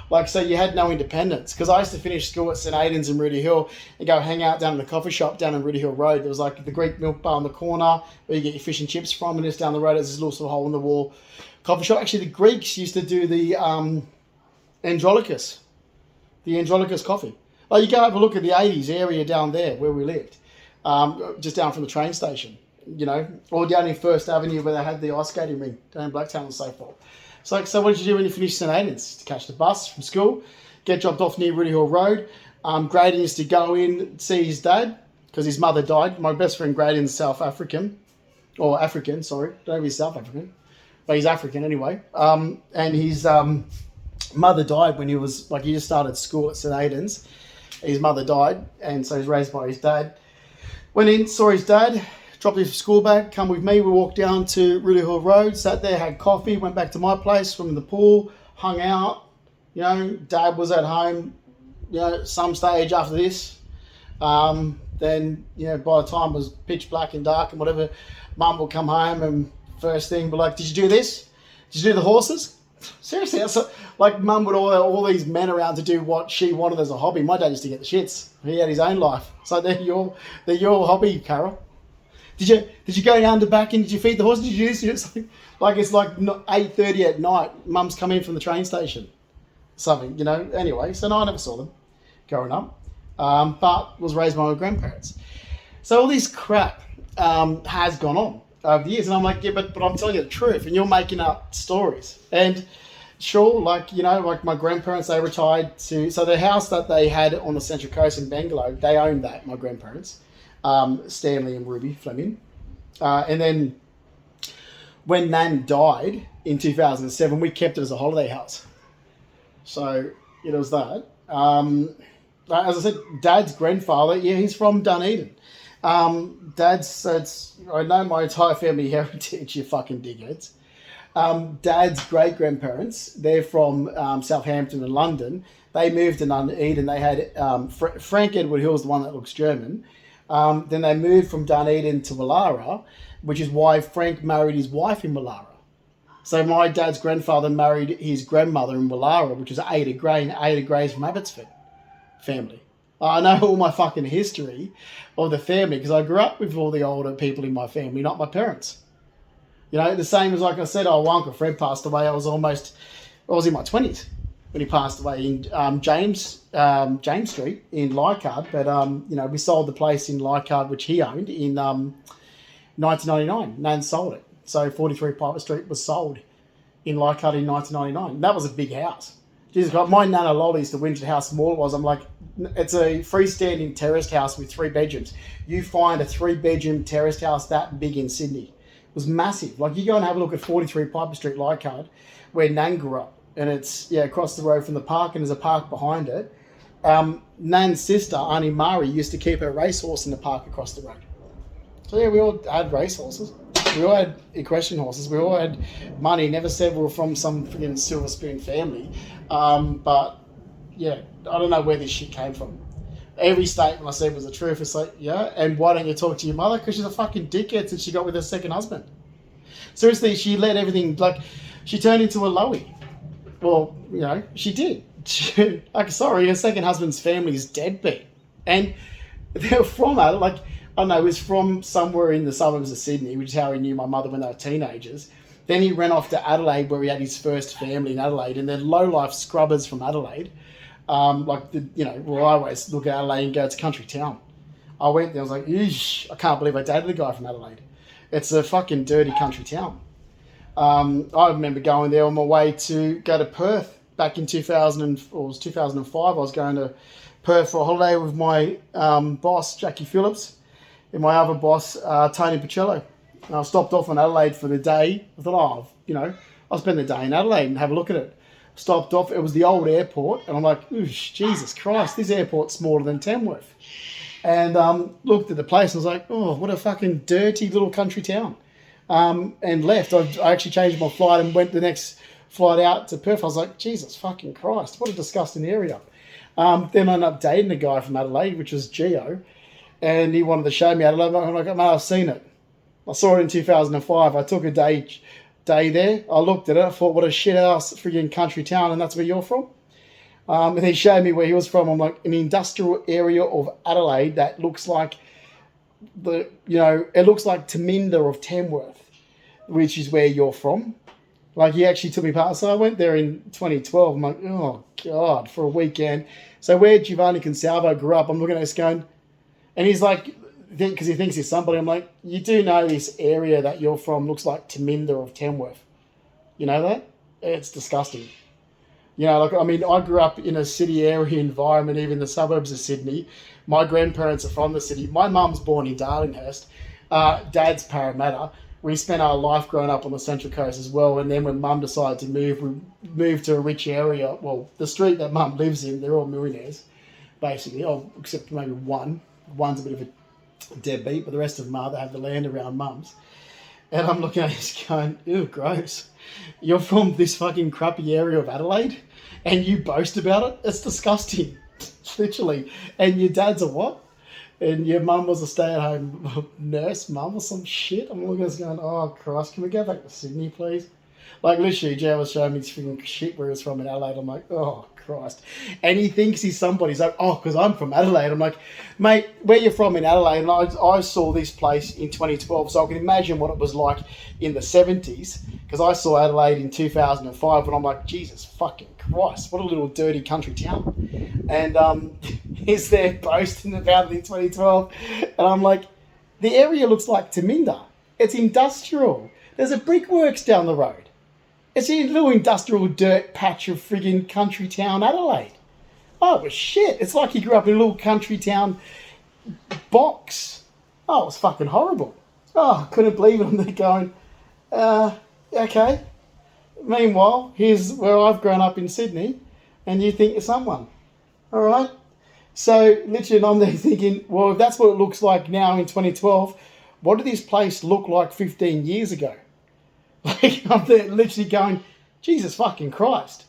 Like, so you had no independence. Because I used to finish school at St. Aidan's in Rooty Hill and go hang out down in the coffee shop down in Rooty Hill Road. There was like the Greek milk bar on the corner where you get your fish and chips from, and just down the road there's this little sort of hole in the wall coffee shop. Actually, the Greeks used to do the Andronicus. The Andronicus coffee. Like, you go have a look at the 80s area down there where we lived. Just down from the train station, you know, or down in First Avenue where they had the ice skating ring down in Blacktown and so forth. So what did you do when you finished St. Aidan's? To catch the bus from school, get dropped off near Rooty Hill Road. Graydon used to go in, see his dad, because his mother died. My best friend Graydon's South African, or African, sorry. Don't know if he's South African, but he's African anyway. And his mother died when he was, like, he just started school at St. Aidan's. His mother died, and so he was raised by his dad. Went in, saw his dad, dropped his school bag, come with me. We walked down to Rooty Hill Road, sat there, had coffee, went back to my place, swam in the pool, hung out. You know, Dad was at home, you know, some stage after this. Then then, by the time it was pitch black and dark and whatever, Mum would come home and first thing be like, did you do this? Did you do the horses? Seriously, that's like Mum would order all these men around to do what she wanted as a hobby. My dad used to get the shits. He had his own life. So they're your hobby, Carol. Did you go down the back and did you feed the horses? Did you do something? Like it's like 8:30 at night. Mum's come in from the train station. Something, Anyway, so no, I never saw them growing up. But was raised by my grandparents. So all this crap has gone on over the years. And I'm like, yeah, but I'm telling you the truth. And you're making up stories. And sure, like my grandparents, they retired to... So the house that they had on the Central Coast in Bangalow, they owned that, my grandparents. Stanley and Ruby Fleming. And then when Nan died in 2007, we kept it as a holiday house. So it was that. As I said, Dad's grandfather, he's from Dunedin. I know my entire family heritage, you fucking dickheads. Dad's great-grandparents, they're from Southampton and London. They moved to Dunedin. They had Frank Edward Hill's the one that looks German. Then they moved from Dunedin to Wallara, which is why Frank married his wife in Wallara. So my dad's grandfather married his grandmother in Wallara, which is Ada Gray, and Ada Gray's from Abbotsford family. I know all my fucking history of the family because I grew up with all the older people in my family, not my parents. The same as, like I said, Uncle Fred passed away. I was in my 20s when he passed away in James Street in Leichhardt. But, we sold the place in Leichhardt, which he owned, in 1999. Nan sold it. So 43 Piper Street was sold in Leichhardt in 1999. That was a big house. Jesus Christ, my Nana Lola used to whinge at how small it was. I'm like, it's a freestanding terraced house with 3 bedrooms. You find a 3-bedroom terraced house that big in Sydney. It was massive. Like, you go and have a look at 43 Piper Street, Leichhardt, where Nan grew up. And it's, across the road from the park, and there's a park behind it. Nan's sister, Auntie Mari, used to keep her racehorse in the park across the road. So, we all had racehorses. We all had equestrian horses. We all had money. Never said we were from some freaking silver spoon family. But, I don't know where this shit came from. Every statement I said was the truth. It's like, and why don't you talk to your mother? Because she's a fucking dickhead since she got with her second husband. Seriously, she let everything, she turned into a Lowie. Well, she did. Her second husband's family is deadbeat. And they're from her, I don't know, he was from somewhere in the suburbs of Sydney, which is how he knew my mother when they were teenagers. Then he ran off to Adelaide, where he had his first family in Adelaide, and they're low-life scrubbers from Adelaide. I always look at Adelaide and go, it's a country town. I went there, I was like, eesh, I can't believe I dated a guy from Adelaide. It's a fucking dirty country town. I remember going there on my way to go to Perth back in 2005. I was going to Perth for a holiday with my boss, Jackie Phillips, and my other boss, Tony Pacello. And I stopped off in Adelaide for the day. I thought, I'll spend the day in Adelaide and have a look at it. Stopped off. It was the old airport. And I'm like, oosh, Jesus Christ, this airport's smaller than Tamworth. And looked at the place and was like, oh, what a fucking dirty little country town. And left. I actually changed my flight and went the next flight out to Perth. I was like, Jesus fucking Christ, what a disgusting area. Then I ended up dating a guy from Adelaide, which was Gio. And he wanted to show me Adelaide. I'm like, mate, I've seen it. I saw it in 2005. I took a day there. I looked at it. I thought, what a shit ass freaking country town, and that's where you're from. And he showed me where he was from. I'm like, an industrial area of Adelaide that looks like it looks like Taminda of Tamworth, which is where you're from. Like, he actually took me part. So I went there in 2012. I'm like, oh God, for a weekend. So where Giovanni Consalvo grew up, I'm looking at this going, and he's like, because he thinks he's somebody, I'm like, you do know this area that you're from looks like Taminda of Tamworth. You know that? It's disgusting. I grew up in a city area environment, even the suburbs of Sydney. My grandparents are from the city. My mum's born in Darlinghurst. Dad's Parramatta. We spent our life growing up on the Central Coast as well. And then when Mum decided to move, we moved to a rich area. Well, the street that Mum lives in, they're all millionaires, basically. Oh, except maybe one. One's a bit of a deadbeat, but the rest of them they have the land around Mum's. And I'm looking at this going, ew, gross. You're from this fucking crappy area of Adelaide and you boast about it? It's disgusting, literally. And your dad's a what? and your mum was a stay-at-home nurse mum or some shit. I'm looking at this going, oh Christ, can we go back to Sydney, please? Like literally, Joe was showing me this freaking shit where he's from in Adelaide. I'm like, oh Christ. And he thinks he's somebody. He's like, oh, because I'm from Adelaide. I'm like, mate, where you from in Adelaide? And I saw this place in 2012, so I can imagine what it was like in the 70s, because I saw Adelaide in 2005, and I'm like, Jesus fucking Christ, what a little dirty country town. And he's there boasting about it in 2012, and I'm like, the area looks like Taminda. It's industrial. There's a brickworks down the road. It's a little industrial dirt patch of friggin' country town Adelaide. Oh, it was shit. It's like he grew up in a little country town box. Oh, it was fucking horrible. Oh, I couldn't believe it. I'm there going, okay. Meanwhile, here's where I've grown up in Sydney, and you think you're someone. All right? So, literally, I'm there thinking, well, if that's what it looks like now in 2012, what did this place look like 15 years ago? Like, I'm there literally going, Jesus fucking Christ.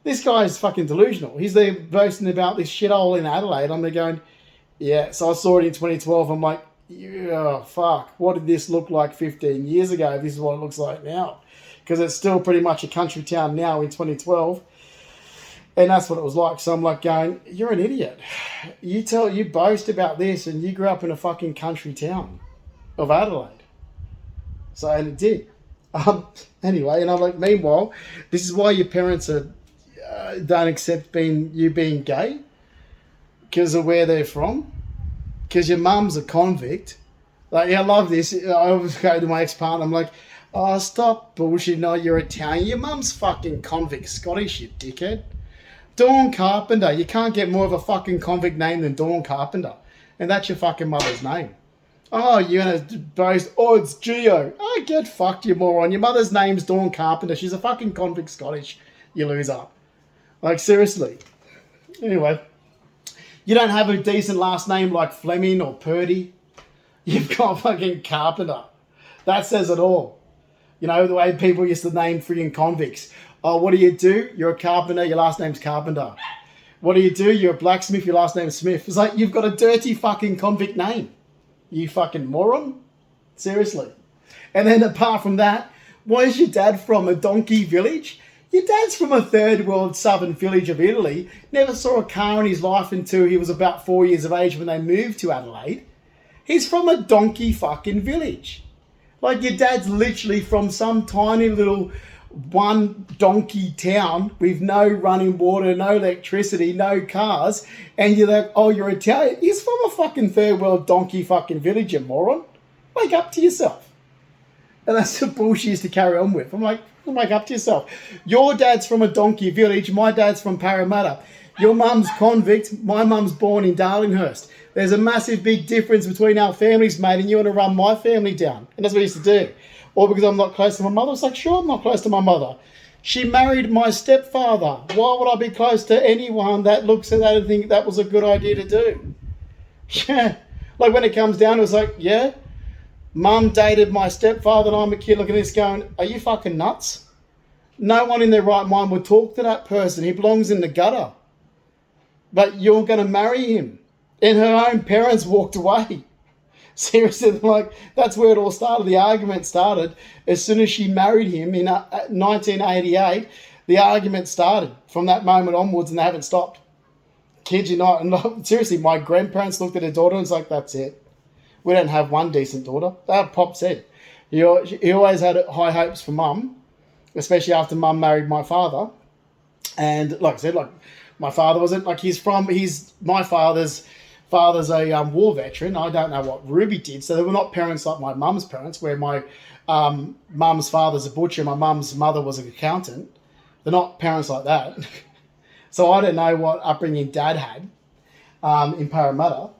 This guy is fucking delusional. He's there boasting about this shithole in Adelaide. I'm there going, yeah. So I saw it in 2012. I'm like, yeah, fuck. What did this look like 15 years ago? This is what it looks like now. Because it's still pretty much a country town now in 2012. And that's what it was like. So I'm like going, you're an idiot. You boast about this, and you grew up in a fucking country town of Adelaide. So, and it did. Anyway, and I'm like, meanwhile, this is why your parents don't accept you being gay, because of where they're from, because your mum's a convict. Like, yeah, I love this. I always go to my ex-partner, I'm like, oh, stop bullshit, no, you're Italian. Your mum's fucking convict Scottish, you dickhead. Dawn Carpenter. You can't get more of a fucking convict name than Dawn Carpenter. And that's your fucking mother's name. Oh, you're going to boast, oh, it's Geo. Oh, get fucked, you moron. Your mother's name's Dawn Carpenter. She's a fucking convict Scottish, you loser. Like, seriously. Anyway, you don't have a decent last name like Fleming or Purdy. You've got fucking Carpenter. That says it all. You know, the way people used to name friggin' convicts. Oh, what do? You're a carpenter, your last name's Carpenter. What do? You're a blacksmith, your last name's Smith. It's like, you've got a dirty fucking convict name. You fucking moron. Seriously. And then apart from that, where's your dad from? A donkey village? Your dad's from a third world southern village of Italy. Never saw a car in his life until he was about 4 years of age when they moved to Adelaide. He's from a donkey fucking village. Like, your dad's literally from some tiny little one donkey town with no running water, no electricity, no cars, and you're like, oh, you're Italian. He's from a fucking third world donkey fucking village, you moron. Wake up to yourself. And that's the bullshit you used to carry on with. I'm like, wake up to yourself. Your dad's from a donkey village, my dad's from Parramatta. Your mum's convict, my mum's born in Darlinghurst. There's a massive big difference between our families, mate, and you want to run my family down. And that's what he used to do. Or because I'm not close to my mother. It's like, sure, I'm not close to my mother. She married my stepfather. Why would I be close to anyone that looks at that and think that was a good idea to do? Yeah. Like, when it comes down to it, it's like, yeah, mum dated my stepfather and I'm a kid looking at this going, are you fucking nuts? No one in their right mind would talk to that person. He belongs in the gutter. But you're going to marry him. And her own parents walked away. Seriously, like, that's where it all started. The argument started as soon as she married him in 1988. The argument started from that moment onwards, and they haven't stopped. Kid you not. And seriously, my grandparents looked at their daughter and was like, that's it. We don't have one decent daughter. That Pop said. He always had high hopes for mum, especially after mum married my father. And like I said, like, my father wasn't, like, my father's a war veteran. I don't know what Ruby did. So they were not parents like my mum's parents, where my mum's father's a butcher, my mum's mother was an accountant. They're not parents like that. So I don't know what upbringing dad had in Parramatta.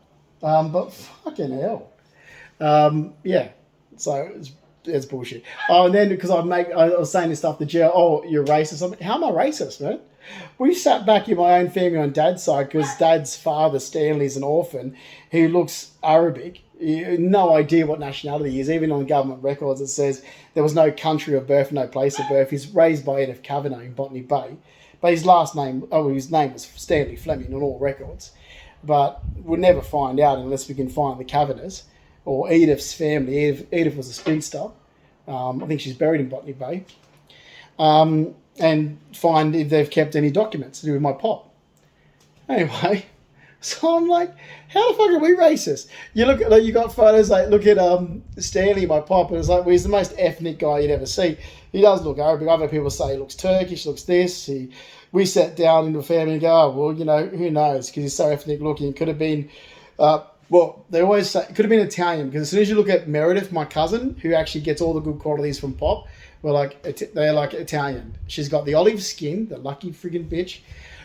But fucking hell. Yeah. So it's bullshit. Oh, and then because I was saying this stuff to Jill, oh, you're racist. How am I racist, man? We sat back in my own family on dad's side because dad's father, Stanley's an orphan. He looks Arabic. No idea what nationality he is. Even on government records, it says there was no country of birth, no place of birth. He's raised by Edith Kavanagh in Botany Bay. But his name was Stanley Fleming on all records. but we'll never find out unless we can find the Kavanaghs or Edith's family. Edith was a spinster. I think she's buried in Botany Bay. And find if they've kept any documents to do with my pop. Anyway, so I'm like, how the fuck are we racist? You look at, like, you got photos, like, look at Stanley, my pop, and it's like, well, he's the most ethnic guy you'd ever see. He does look Arabic. Other people say he looks Turkish, looks this. We sat down in the family and go, oh, well, you know, who knows? Because he's so ethnic looking. Could have been, well, they always say, it could have been Italian. Because as soon as you look at Meredith, my cousin, who actually gets all the good qualities from pop, they're like Italian. She's got the olive skin, the lucky friggin' bitch.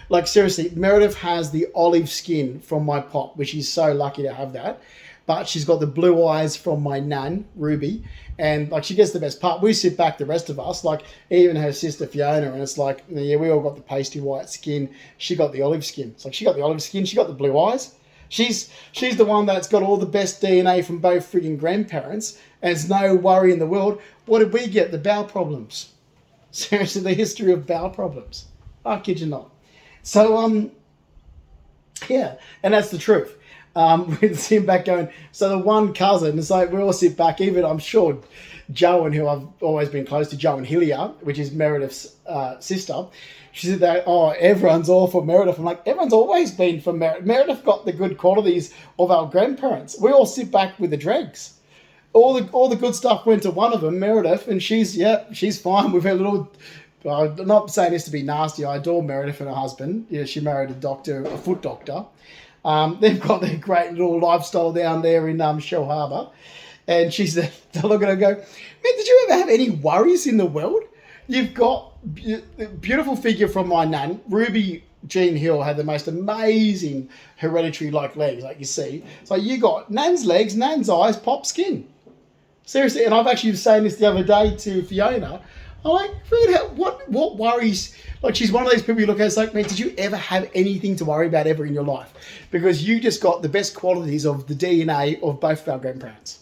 Like, seriously, Meredith has the olive skin from my pop, which is so lucky to have that. But she's got the blue eyes from my nan, Ruby. And, like, she gets the best part. We sit back, the rest of us, like, even her sister Fiona, and it's like, yeah, we all got the pasty white skin. She got the olive skin. It's like, she got the olive skin, she got the blue eyes. She's the one that's got all the best DNA from both friggin' grandparents, and it's no worry in the world. What did we get? The bowel problems. Seriously, the history of bowel problems. I kid you not. So, yeah, and that's the truth. We'd sit back going, so the one cousin, it's like, we all sit back, even, I'm sure, Joan, who I've always been close to, Joan Hillier, which is Meredith's sister, she said that, oh, everyone's all for Meredith. I'm like, everyone's always been for Meredith. Meredith got the good qualities of our grandparents. We all sit back with the dregs. All the good stuff went to one of them, Meredith, and she's fine with her little... I'm not saying this to be nasty. I adore Meredith and her husband. Yeah, she married a foot doctor. They've got their great little lifestyle down there in Shell Harbour. And she's they look at her and go, man, did you ever have any worries in the world? You've got a beautiful figure from my nan. Ruby Jean Hill had the most amazing hereditary like legs, like you see. So you got nan's legs, nan's eyes, pop skin. Seriously, and I've actually been saying this the other day to Fiona. I'm like, what worries? Like, she's one of those people you look at, it's like, man, did you ever have anything to worry about ever in your life? Because you just got the best qualities of the DNA of both of our grandparents.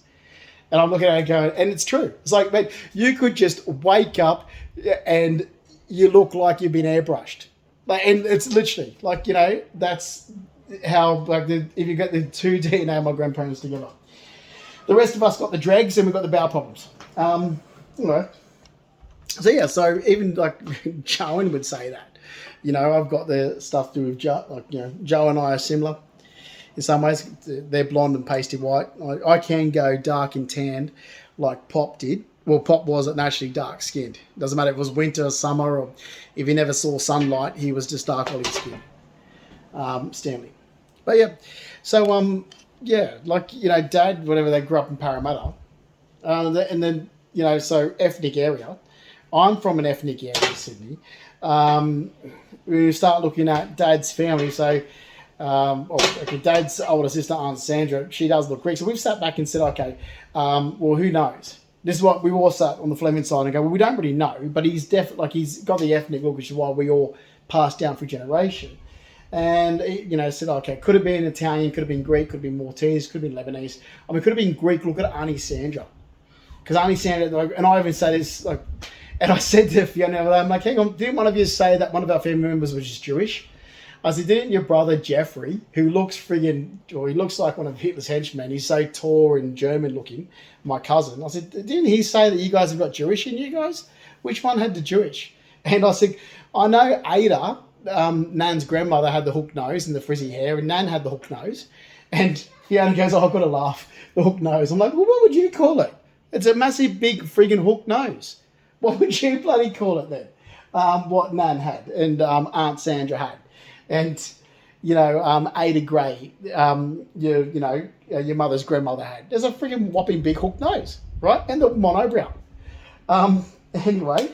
And I'm looking at her going, and it's true. It's like, man, you could just wake up and you look like you've been airbrushed. Like, and it's literally, like, you know, that's how, like, if you get the two DNA of my grandparents together. The rest of us got the dregs and we've got the bowel problems. You know. So yeah, so even like Joan would say that, you know, I've got the stuff to do with Joe, like, you know, Joe and I are similar in some ways. They're blonde and pasty white. I can go dark and tanned like Pop did. Well, Pop wasn't naturally dark skinned. Doesn't matter if it was winter or summer, or if he never saw sunlight, he was just dark olive skin. Stanley. But yeah, so yeah, like, you know, Dad, whatever, they grew up in Parramatta, and then, you know, so ethnic area. I'm from an ethnic area, Sydney. We start looking at Dad's family. So, Dad's older sister, Aunt Sandra, she does look Greek. So we've sat back and said, okay, well, who knows? This is what we all sat on the Fleming side and go, well, we don't really know, but he's definitely, like, he's got the ethnic look, which is why we all passed down for a generation. And, you know, said, okay, could have been Italian, could have been Greek, could have been Maltese, could have been Lebanese. I mean, could have been Greek. Look at Auntie Sandra. Because Auntie Sandra, like, and I even say this, like, and I said to Fiona, I'm like, hang on, didn't one of you say that one of our family members was just Jewish? I said, didn't your brother Jeffrey, who looks he looks like one of Hitler's henchmen, he's so tall and German looking, my cousin. I said, didn't he say that you guys have got Jewish in you guys? Which one had the Jewish? And I said, I know Ada, Nan's grandmother, had the hook nose and the frizzy hair, and Nan had the hook nose. And Fiona goes, oh, I've got to laugh, the hook nose. I'm like, well, what would you call it? It's a massive, big, friggin' hook nose. What would you bloody call it then? What Nan had and Aunt Sandra had. And, you know, Ada Gray, your mother's grandmother had. There's a freaking whopping big hook nose, right? And the monobrow. Anyway,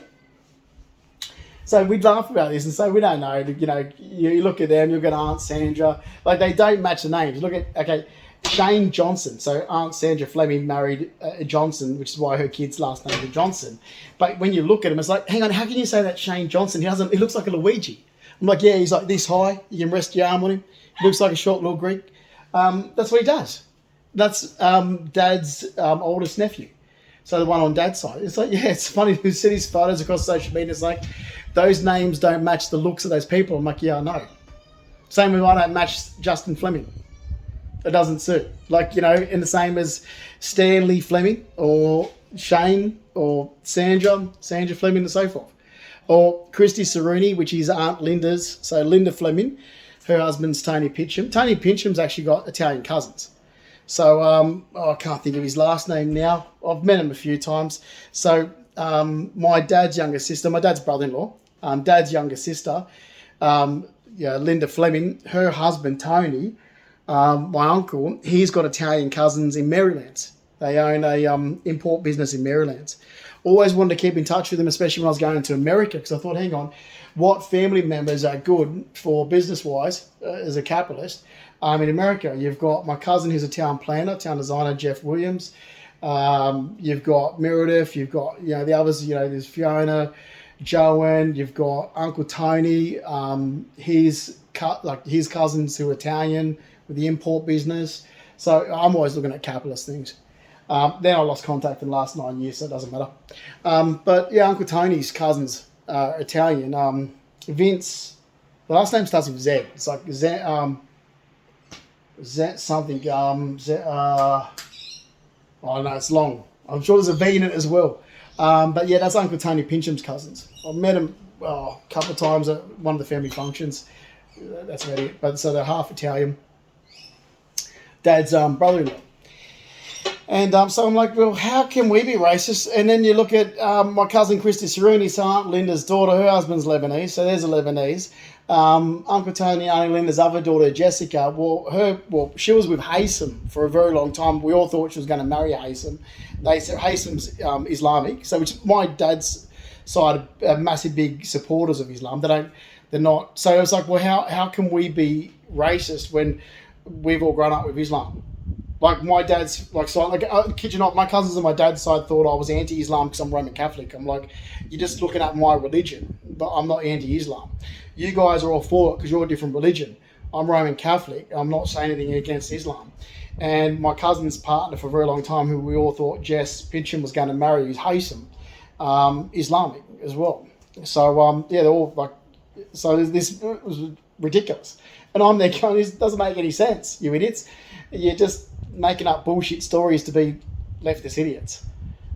so we'd laugh about this and say, we don't know. You know, you look at them, you look at Aunt Sandra. Like, they don't match the names. Look at, okay, Shane Johnson. So Aunt Sandra Fleming married Johnson, which is why her kid's last name is Johnson. But when you look at him, it's like, hang on, how can you say that Shane Johnson? He looks like a Luigi. I'm like, yeah, he's like this high. You can rest your arm on him. He looks like a short little Greek. That's what he does. That's Dad's oldest nephew. So the one on Dad's side. It's like, yeah, it's funny to see these photos across social media. It's like, those names don't match the looks of those people. I'm like, yeah, I know. Same with I don't match Justin Fleming. It doesn't suit. Like, in the same as Stanley Fleming or Shane or Sandra Fleming and so forth. Or Christy Ceruni, which is Aunt Linda's. So Linda Fleming, her husband's Tony Pitcham. Tony Pitcham's actually got Italian cousins. So I can't think of his last name now. I've met him a few times. So my dad's younger sister, my dad's brother-in-law, dad's younger sister, Linda Fleming, her husband Tony, my uncle, he's got Italian cousins in Maryland. They own a import business in Maryland. Always wanted to keep in touch with them, especially when I was going to America, because I thought, hang on, what family members are good for business-wise as a capitalist? In America, you've got my cousin who's a town planner, town designer, Jeff Williams. You've got Meredith. You've got, the others, there's Fiona, Joanne. You've got Uncle Tony. His cousins who are Italian with the import business. So I'm always looking at capitalist things. Then I lost contact in the last 9 years, so it doesn't matter. But yeah, Uncle Tony's cousins are Italian. Vince, the last name starts with Z. It's like Z something. Oh no, it's long. I'm sure there's a V in it as well. But yeah, that's Uncle Tony Pincham's cousins. I've met him a couple of times at one of the family functions. That's about it. But so they're half Italian. Dad's brother-in-law. And so I'm like, well, how can we be racist? And then you look at my cousin Christy Ceruni, so Aunt Linda's daughter, her husband's Lebanese, so there's a Lebanese. Uncle Tony, Aunt Linda's other daughter, Jessica, she was with Haysom for a very long time. We all thought she was going to marry Haysom. They said Haysom's Islamic, so which my dad's side are massive big supporters of Islam. They're not. So it's like, well, how can we be racist when we've all grown up with Islam? Like my dad's I kid you not, my cousins on my dad's side thought I was anti-Islam because I'm Roman Catholic. I'm like, you're just looking at my religion, but I'm not anti-Islam. You guys are all for it because you're a different religion. I'm Roman Catholic. I'm not saying anything against Islam. And my cousin's partner for a very long time, who we all thought Jess Pincham was going to marry, is Haysom, Islamic as well. So they're all like, so this was ridiculous. And I'm there going, this doesn't make any sense, you idiots. You're just making up bullshit stories to be leftist idiots.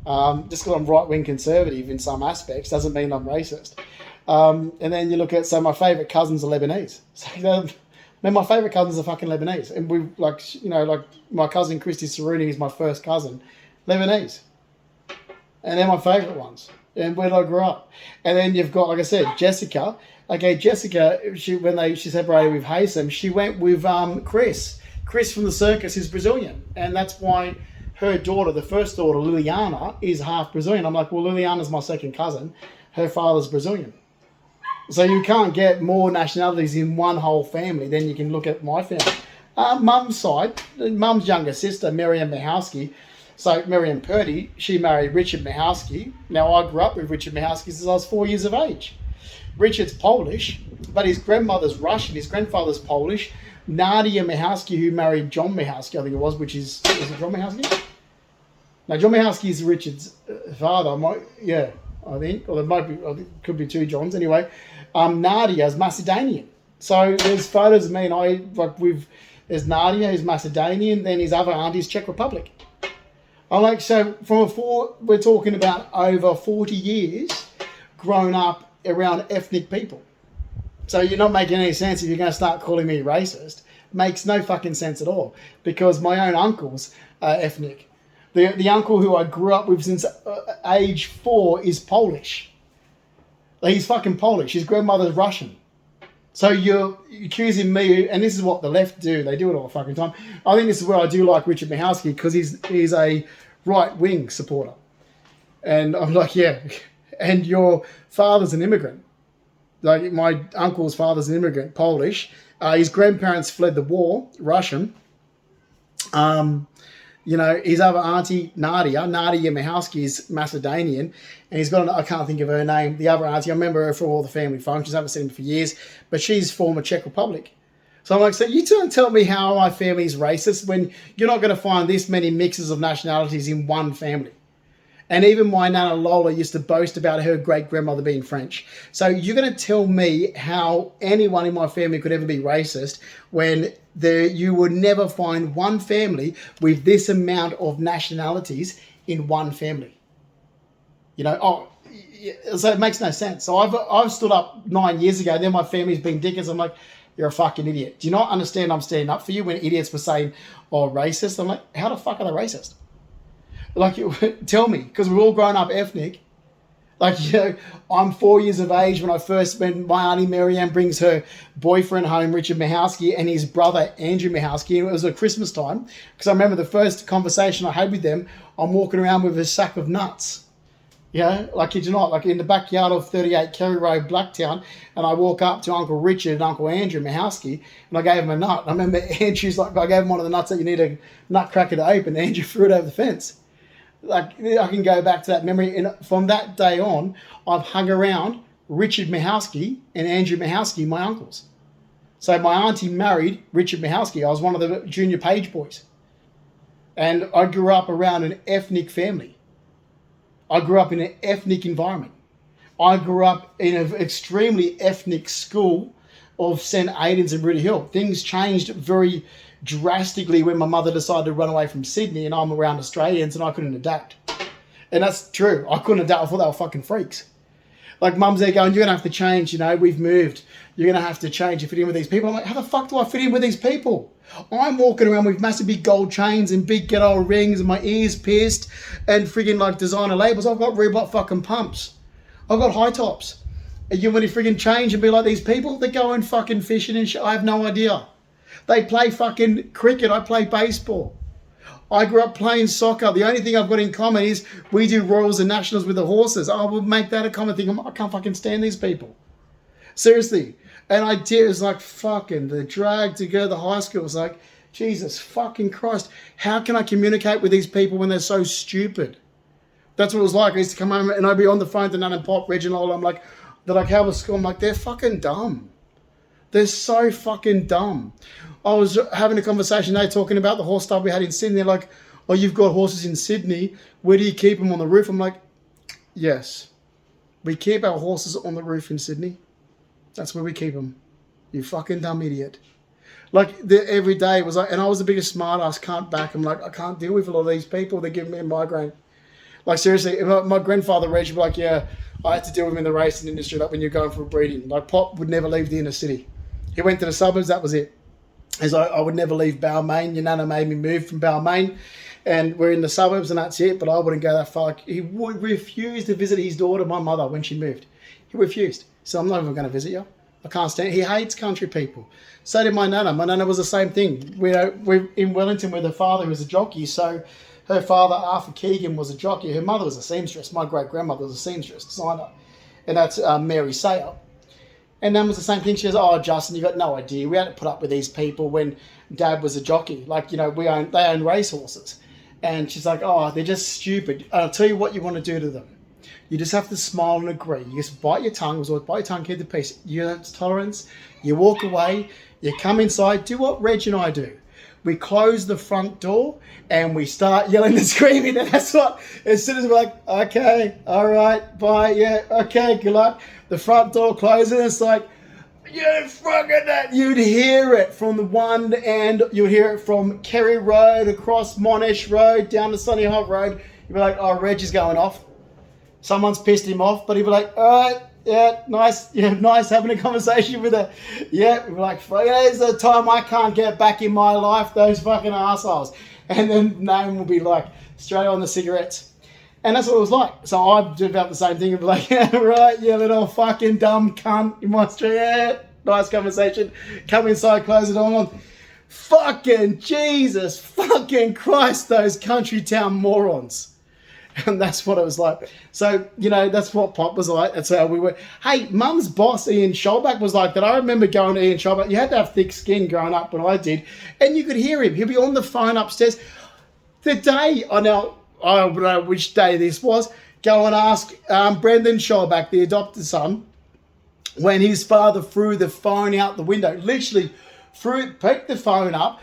Just because I'm right-wing conservative in some aspects doesn't mean I'm racist. And then you look at, so my favourite cousins are Lebanese. So, my favourite cousins are fucking Lebanese. And we like my cousin Christy Ceruni is my first cousin, Lebanese. And they're my favourite ones. And where did I grow up? And then you've got, like I said, Jessica. Okay, Jessica, when she separated with Haysom, she went with Chris. Chris from the circus is Brazilian, and that's why her daughter, the first daughter, Liliana, is half Brazilian. I'm like, well, Liliana's my second cousin. Her father's Brazilian. So you can't get more nationalities in one whole family than you can look at my family. Mum's side, Mum's younger sister, Miriam Mihowski. So Miriam Purdy, she married Richard Mihowski. Now, I grew up with Richard Mihowski since I was 4 years of age. Richard's Polish, but his grandmother's Russian, his grandfather's Polish. Nadia Mihowski, who married John Mihowski, I think it was it John Mihowski? No, John Mihowski is Richard's father. I think. Or there might be, could be two Johns. Anyway, Nadia's Macedonian. So there's photos of me and there's Nadia, who's Macedonian, then his other auntie's Czech Republic. I'm like, so we're talking about over 40 years grown up around ethnic people. So you're not making any sense if you're going to start calling me racist. Makes no fucking sense at all, because my own uncle's ethnic. The uncle who I grew up with since age 4 is Polish. He's fucking Polish. His grandmother's Russian. So you're accusing me, and this is what the left do. They do it all the fucking time. I think this is where I do like Richard Mihowski, because he's a right-wing supporter. And I'm like, yeah, and your father's an immigrant. Like my uncle's father's an immigrant, Polish. His grandparents fled the war, Russian. His other auntie, Nadia Mihowski, is Macedonian. And he's got, I can't think of her name, the other auntie. I remember her from all the family functions. I haven't seen her for years. But she's former Czech Republic. So I'm like, so you don't tell me how my family's racist when you're not going to find this many mixes of nationalities in one family. And even my Nana Lola used to boast about her great-grandmother being French. So you're going to tell me how anyone in my family could ever be racist when you would never find one family with this amount of nationalities in one family. You know, so it makes no sense. So I've stood up 9 years ago, then my family's been dickheads. I'm like, you're a fucking idiot. Do you not understand I'm standing up for you when idiots were saying, oh, racist? I'm like, how the fuck are they racist? Like, tell me, because we've all grown up ethnic. Like, you know, I'm 4 years of age when my auntie Marianne brings her boyfriend home, Richard Mihowski, and his brother, Andrew Mihowski. And it was at Christmas time, because I remember the first conversation I had with them, I'm walking around with a sack of nuts. Yeah, like, kid you not, like in the backyard of 38 Kerry Road, Blacktown, and I walk up to Uncle Richard and Uncle Andrew Mihowski, and I gave him a nut. I remember Andrew's like, I gave him one of the nuts that you need a nutcracker to open. Andrew threw it over the fence. Like, I can go back to that memory, and from that day on, I've hung around Richard Mihowski and Andrew Mihowski, my uncles. So my auntie married Richard Mihowski. I was one of the junior page boys. And I grew up around an ethnic family. I grew up in an ethnic environment. I grew up in an extremely ethnic school of St. Aidan's and Rooty Hill. Things changed very drastically when my mother decided to run away from Sydney, and I'm around Australians and I couldn't adapt. And that's true. I couldn't adapt. I thought they were fucking freaks. Like, mum's there going, you're going to have to change, you know, we've moved. You're going to have to change to fit in with these people. I'm like, how the fuck do I fit in with these people? I'm walking around with massive big gold chains and big ghetto rings and my ears pierced and friggin' like designer labels. I've got Reebok fucking pumps. I've got high tops. And you want to friggin' change and be like these people that go and fucking fishing and shit? I have no idea. They play fucking cricket. I play baseball. I grew up playing soccer. The only thing I've got in common is we do Royals and Nationals with the horses. I would make that a common thing. I can't fucking stand these people. Seriously. And it was like fucking the drag to go to the high school. It was like, Jesus fucking Christ. How can I communicate with these people when they're so stupid? That's what it was like. I used to come home and I'd be on the phone to Nan and Pop, Reginald. I'm like, they're like, how was school? I'm like, they're fucking dumb. They're so fucking dumb. I was having a conversation, they talking about the horse stuff we had in Sydney. They're like, oh, you've got horses in Sydney. Where do you keep them on the roof? I'm like, yes. We keep our horses on the roof in Sydney. That's where we keep them. You fucking dumb idiot. Like, every day it was like, and I was the biggest smart ass cunt back. I'm like, I can't deal with a lot of these people. They're giving me a migraine. Like, seriously, my grandfather, Reg, would be like, yeah, I had to deal with him in the racing industry, like when you're going for a breeding. Like, Pop would never leave the inner city. He went to the suburbs, that was it. As I would never leave Balmain. Your nana made me move from Balmain, and we're in the suburbs, and that's it. But I wouldn't go that far. He would refuse to visit his daughter, my mother, when she moved. He refused. So I'm not even going to visit you. I can't stand. He hates country people. So did my nana. My nana was the same thing. We're in Wellington with her father, who was a jockey. So her father, Arthur Keegan, was a jockey. Her mother was a seamstress. My great grandmother was a seamstress designer, and that's Mary Sayer. And Nan was the same thing. She goes, oh, Justin, you got no idea. We had to put up with these people when Dad was a jockey. Like, you know, they own racehorses. And she's like, oh, they're just stupid. I'll tell you what you want to do to them. You just have to smile and agree. You just bite your tongue. It was always bite your tongue, keep the peace. You have tolerance. You walk away. You come inside. Do what Reg and I do. We close the front door and we start yelling and screaming. And that's what, as soon as we're like, okay, all right, bye, yeah, okay, good luck. The front door closes and it's like, you fucking that. You'd hear it from the one end. You'd hear it from Kerry Road, across Monash Road, down to Sunny Hot Road. You'd be like, oh, Reg is going off. Someone's pissed him off, but he'd be like, all right, yeah, nice having a conversation with her. Yeah, we'd be like, there's a time I can't get back in my life, those fucking assholes. And then Nan will be like, straight on the cigarettes. And that's what it was like. So I did about the same thing. I'd be like, yeah, right, you little fucking dumb cunt in my street. Yeah, nice conversation. Come inside, close the door. Fucking Jesus, fucking Christ, those country town morons. And that's what it was like. So, you know, that's what Pop was like. That's how we were. Hey, Mum's boss, Ian Scholbach, was like that. I remember going to Ian Scholbach. You had to have thick skin growing up, but I did. And you could hear him. He'd be on the phone upstairs. The day, I don't know which day this was, go and ask Brendan Scholbach, the adopted son, when his father threw the phone out the window. Literally, pegged the phone up,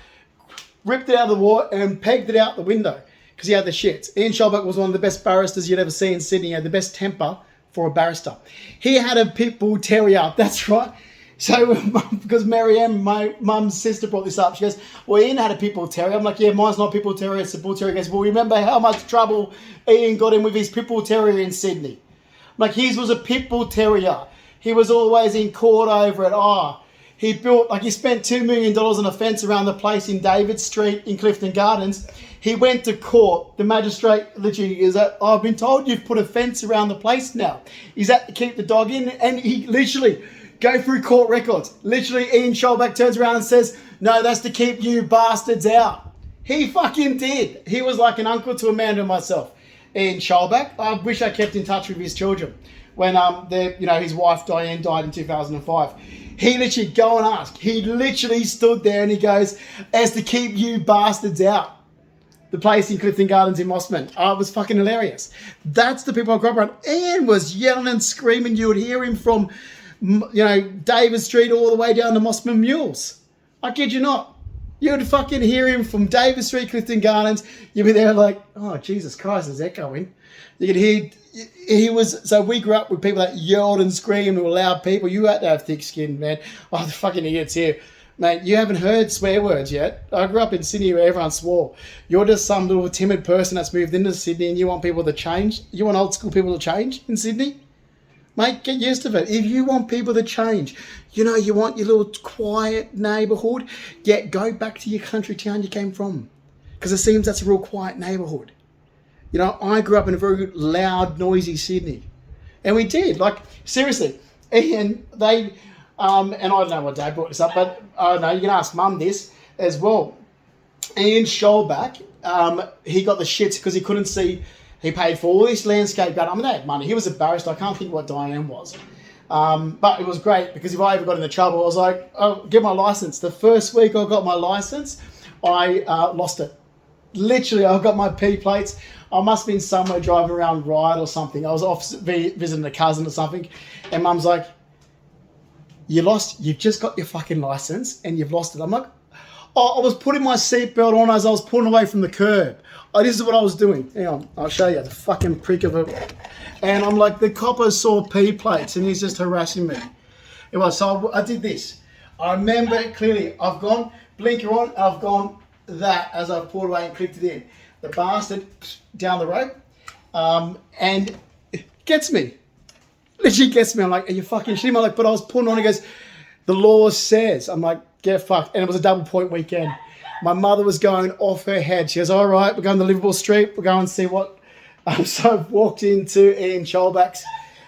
ripped it out of the wall, and pegged it out the window. because he had the shits. Ian Shelbeck was one of the best barristers you'd ever see in Sydney. He had the best temper for a barrister. He had a pit bull terrier. That's right. So, because Marianne, my mum's sister, brought this up, she goes, well, Ian had a pit bull terrier. I'm like, yeah, mine's not a pit bull terrier, it's a bull terrier. He goes, well, remember how much trouble Ian got in with his pit bull terrier in Sydney? I'm like, his was a pit bull terrier. He was always in court over it. He built, like, he spent $2 million on a fence around the place in David Street in Clifton Gardens. He went to court. The magistrate literally is that, I've been told you've put a fence around the place now. Is that to keep the dog in? And he literally go through court records. Literally, Ian Shelbeck turns around and says, no, that's to keep you bastards out. He fucking did. He was like an uncle to Amanda and myself. Ian Shelbeck. I wish I kept in touch with his children. When his wife Diane died in 2005. He literally, go and ask. He literally stood there and he goes, as to keep you bastards out. The place in Clifton Gardens in Mossman. It was fucking hilarious. That's the people I grew up around. Ian was yelling and screaming. You would hear him from, David Street all the way down to Mossman Mules. I kid you not. You would fucking hear him from David Street, Clifton Gardens. You'd be there like, oh, Jesus Christ, is that going? You could hear, so we grew up with people that yelled and screamed and were loud people. You had to have thick skin, man. Oh, the fucking idiots here. Mate, you haven't heard swear words yet. I grew up in Sydney where everyone swore. You're just some little timid person that's moved into Sydney and you want people to change. You want old school people to change in Sydney? Mate, get used to it. If you want people to change, you want your little quiet neighbourhood, go back to your country town you came from. Because it seems that's a real quiet neighbourhood. I grew up in a very loud, noisy Sydney. And we did. Like, seriously. And they, and I don't know what Dad brought this up, but I know you can ask Mum this as well. Ian Shelbeck, he got the shits because he couldn't see. He paid for all this landscape garden. They had money. He was a barrister. I can't think what Diane was. But it was great because if I ever got into trouble, I was like, oh, get my license. The first week I got my license, I lost it. Literally, I got my P plates. I must have been somewhere driving around Ryde or something. I was off visiting a cousin or something. And Mum's like, you've just got your fucking license and you've lost it. I'm like, I was putting my seatbelt on as I was pulling away from the curb. This is what I was doing. Hang on, I'll show you the fucking prick of it. And I'm like, the copper saw P plates and he's just harassing me. So I did this. I remember it clearly. I've gone blinker on and I've gone that as I've pulled away and clipped it in. The bastard down the road and gets me. Literally gets me. I'm like, are you fucking shitting me? I'm like, but I was pulling on. He goes, the law says. I'm like, get fucked. And it was a double point weekend. My mother was going off her head. She goes, all right, we're going to Liverpool Street. We're going to see what. So I walked into Ian Shelbeck's.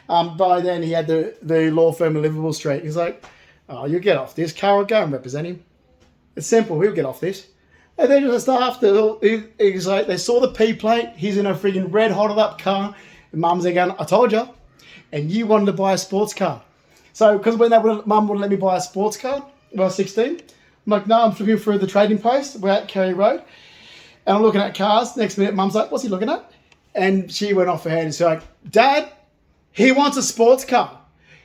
By then, he had the law firm in Liverpool Street. He's like, oh, you get off this. Carol, go and represent him. It's simple. He'll get off this. And then just after, he's like, they saw the P plate. He's in a freaking red hotted up car. And Mum's there going, I told you. And you wanted to buy a sports car. So, because when Mum wouldn't let me buy a sports car when I was 16, I'm like, no, I'm looking through the trading post. We're at Kerry Road. And I'm looking at cars. Next minute, Mum's like, what's he looking at? And she went off her head and she's like, Dad, he wants a sports car.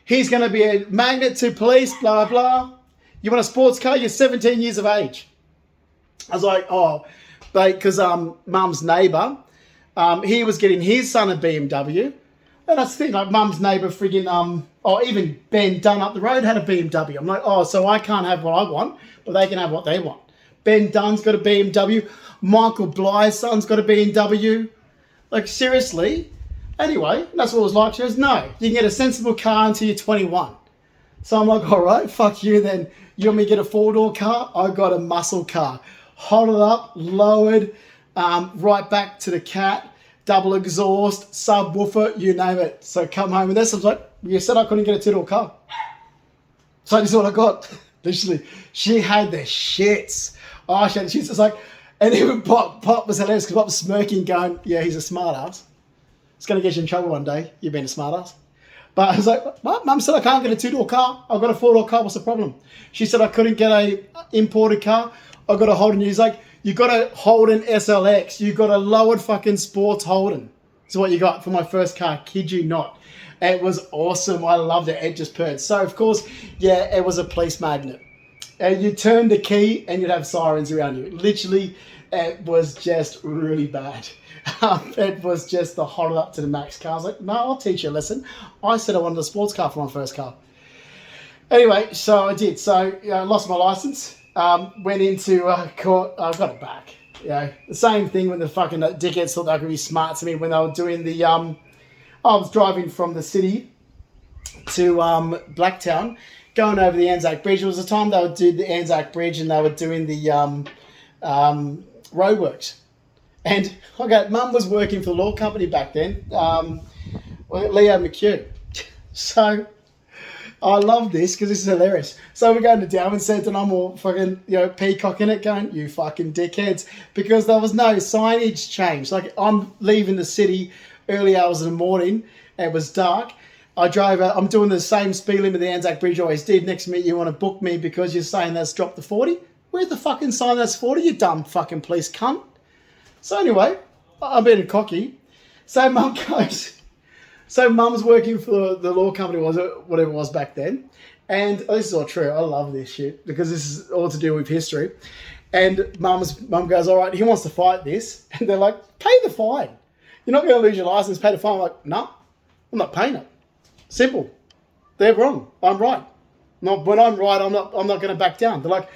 He's going to be a magnet to police, blah, blah. You want a sports car? You're 17 years of age. I was like, oh, because Mum's neighbour, he was getting his son a BMW. And that's the thing, like Mum's neighbour friggin', even Ben Dunn up the road had a BMW. I'm like, oh, so I can't have what I want, but they can have what they want. Ben Dunn's got a BMW. Michael Bly's son's got a BMW. Like, seriously? Anyway, that's what it was like. She goes, no, you can get a sensible car until you're 21. So I'm like, all right, fuck you then. You want me to get a four-door car? I got a muscle car. Hotted up, lowered, right back to the cat. Double exhaust, subwoofer, you name it. So come home with this. I was like, you said I couldn't get a two-door car. So this is what I got. Literally, she had the shits. Oh, she had the shits. It's like, and even Pop was hilarious because Pop was smirking going, yeah, he's a smart ass. It's going to get you in trouble one day, you being a smart ass. But I was like, what? Mum said I can't get a two-door car. I've got a four-door car. What's the problem? She said I couldn't get a imported car. I got a Holden. He's like, you got a Holden SLX. You got a lowered fucking sports Holden. That's what you got for my first car. Kid you not. It was awesome. I loved it. It just purred. So, of course, yeah, it was a police magnet. And you turn the key and you'd have sirens around you. Literally, It was just really bad. It was just the hot up to the max car. I was like, no, I'll teach you a lesson. I said I wanted a sports car for my first car. Anyway, so I did. So I lost my license. Went into court. I got it back. The same thing when the fucking dickheads thought they could be smart to me when they were doing the. I was driving from the city to Blacktown, going over the Anzac Bridge. It was the time they would do the Anzac Bridge and they were doing the roadworks. And Mum was working for the law company back then, Leo McHugh. So I love this because this is hilarious. So we're going to Darwin Centre and I'm all fucking, peacocking it going, you fucking dickheads. Because there was no signage change. Like I'm leaving the city early hours of the morning. It was dark. I drove out. I'm doing the same speed limit the Anzac Bridge always did. Next minute you want to book me because you're saying that's dropped to 40. Where's the fucking sign that's 40, you dumb fucking police cunt? So anyway, I'm being cocky. So Mum goes... So Mum's working for the law company, was it? Whatever it was back then. And this is all true. I love this shit because this is all to do with history. And Mum goes, all right, he wants to fight this. And they're like, pay the fine. You're not going to lose your license, pay the fine. I'm like, no, I'm not paying it. Simple. They're wrong. I'm right. When I'm right, I'm not going to back down. They're like,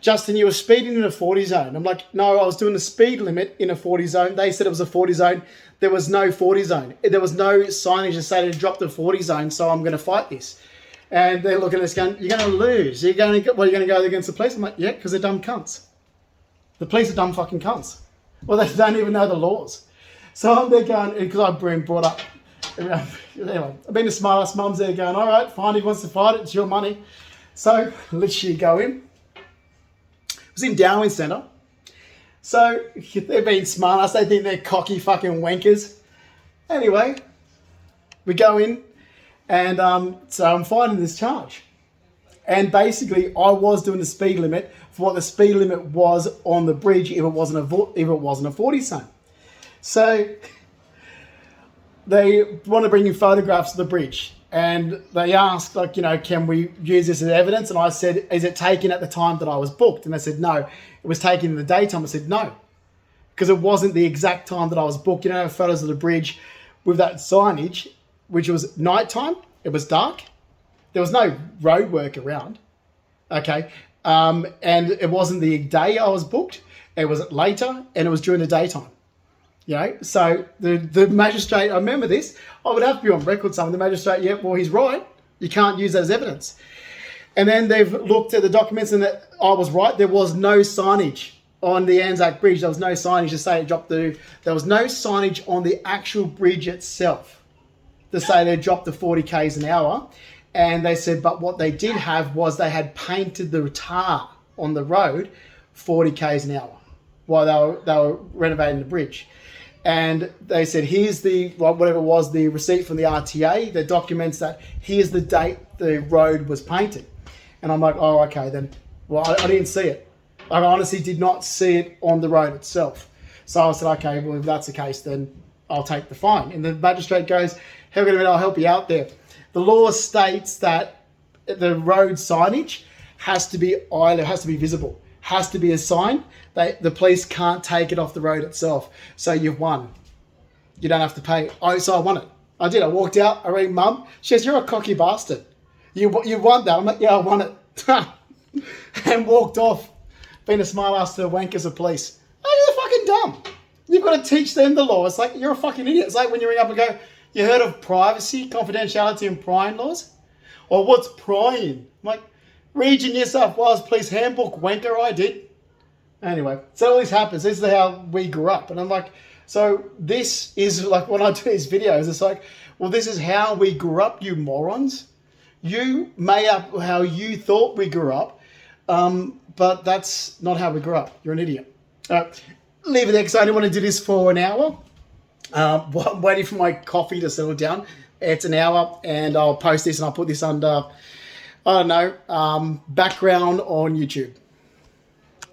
Justin, you were speeding in a 40 zone. I'm like, no, I was doing the speed limit in a 40 zone. They said it was a 40 zone. There was no 40 zone. There was no signage that said to drop the 40 zone, so I'm going to fight this. And they're looking at us going, you're going to lose. You're going to go against the police? I'm like, yeah, because they're dumb cunts. The police are dumb fucking cunts. Well, they don't even know the laws. So I'm there going, because I've been brought up. Anyway, I've been a smart ass. Mum's there going, all right, fine, he wants to fight it. It's your money. So literally go in. It was in Darwin Centre. So they're being smart ass. They think they're cocky fucking wankers. Anyway, we go in and so I'm fighting this charge. And basically I was doing the speed limit for what the speed limit was on the bridge if it wasn't a 40 zone. So they want to bring in photographs of the bridge. And they asked, can we use this as evidence? And I said, is it taken at the time that I was booked? And they said, no. It was taken in the daytime. I said, no. Because it wasn't the exact time that I was booked. You know, photos of the bridge with that signage, which was nighttime. It was dark. There was no road work around. Okay. And it wasn't the day I was booked. It was later and it was during the daytime. So the magistrate, I remember this, I would have to be on record something. The magistrate, yeah, well, he's right. You can't use that as evidence. And then they've looked at the documents and that I was right. There was no signage on the Anzac Bridge. There was no signage to say it dropped there was no signage on the actual bridge itself to say they dropped to 40 k's an hour. And they said, but what they did have was they had painted the tar on the road 40 k's an hour while they were renovating the bridge. And they said, here's whatever it was, the receipt from the RTA that documents that here's the date the road was painted. And I'm like, oh, okay, then. Well, I didn't see it. I honestly did not see it on the road itself. So I said, okay, well, if that's the case, then I'll take the fine. And the magistrate goes, hang on a minute, I'll help you out there. The law states that the road signage has to be visible, has to be a sign. The police can't take it off the road itself. So you've won. You don't have to pay. So I won it. I did. I walked out. I rang Mum. She says, you're a cocky bastard. You won that. I'm like, yeah, I won it. And walked off. Being a smart ass to the wankers of police. Oh, you're fucking dumb. You've got to teach them the law. It's like, you're a fucking idiot. It's like when you ring up and go, you heard of privacy, confidentiality and prying laws? Or what's prying? I'm like, read your New South Wales Police Handbook, wanker. I did. Anyway, so all this happens. This is how we grew up. And I'm like, so this is like when I do these videos, it's like, well, this is how we grew up, you morons. You made up how you thought we grew up, but that's not how we grew up. You're an idiot. Leave it there because I only want to do this for an hour. I'm waiting for my coffee to settle down. It's an hour and I'll post this and I'll put this under, I don't know, background on YouTube.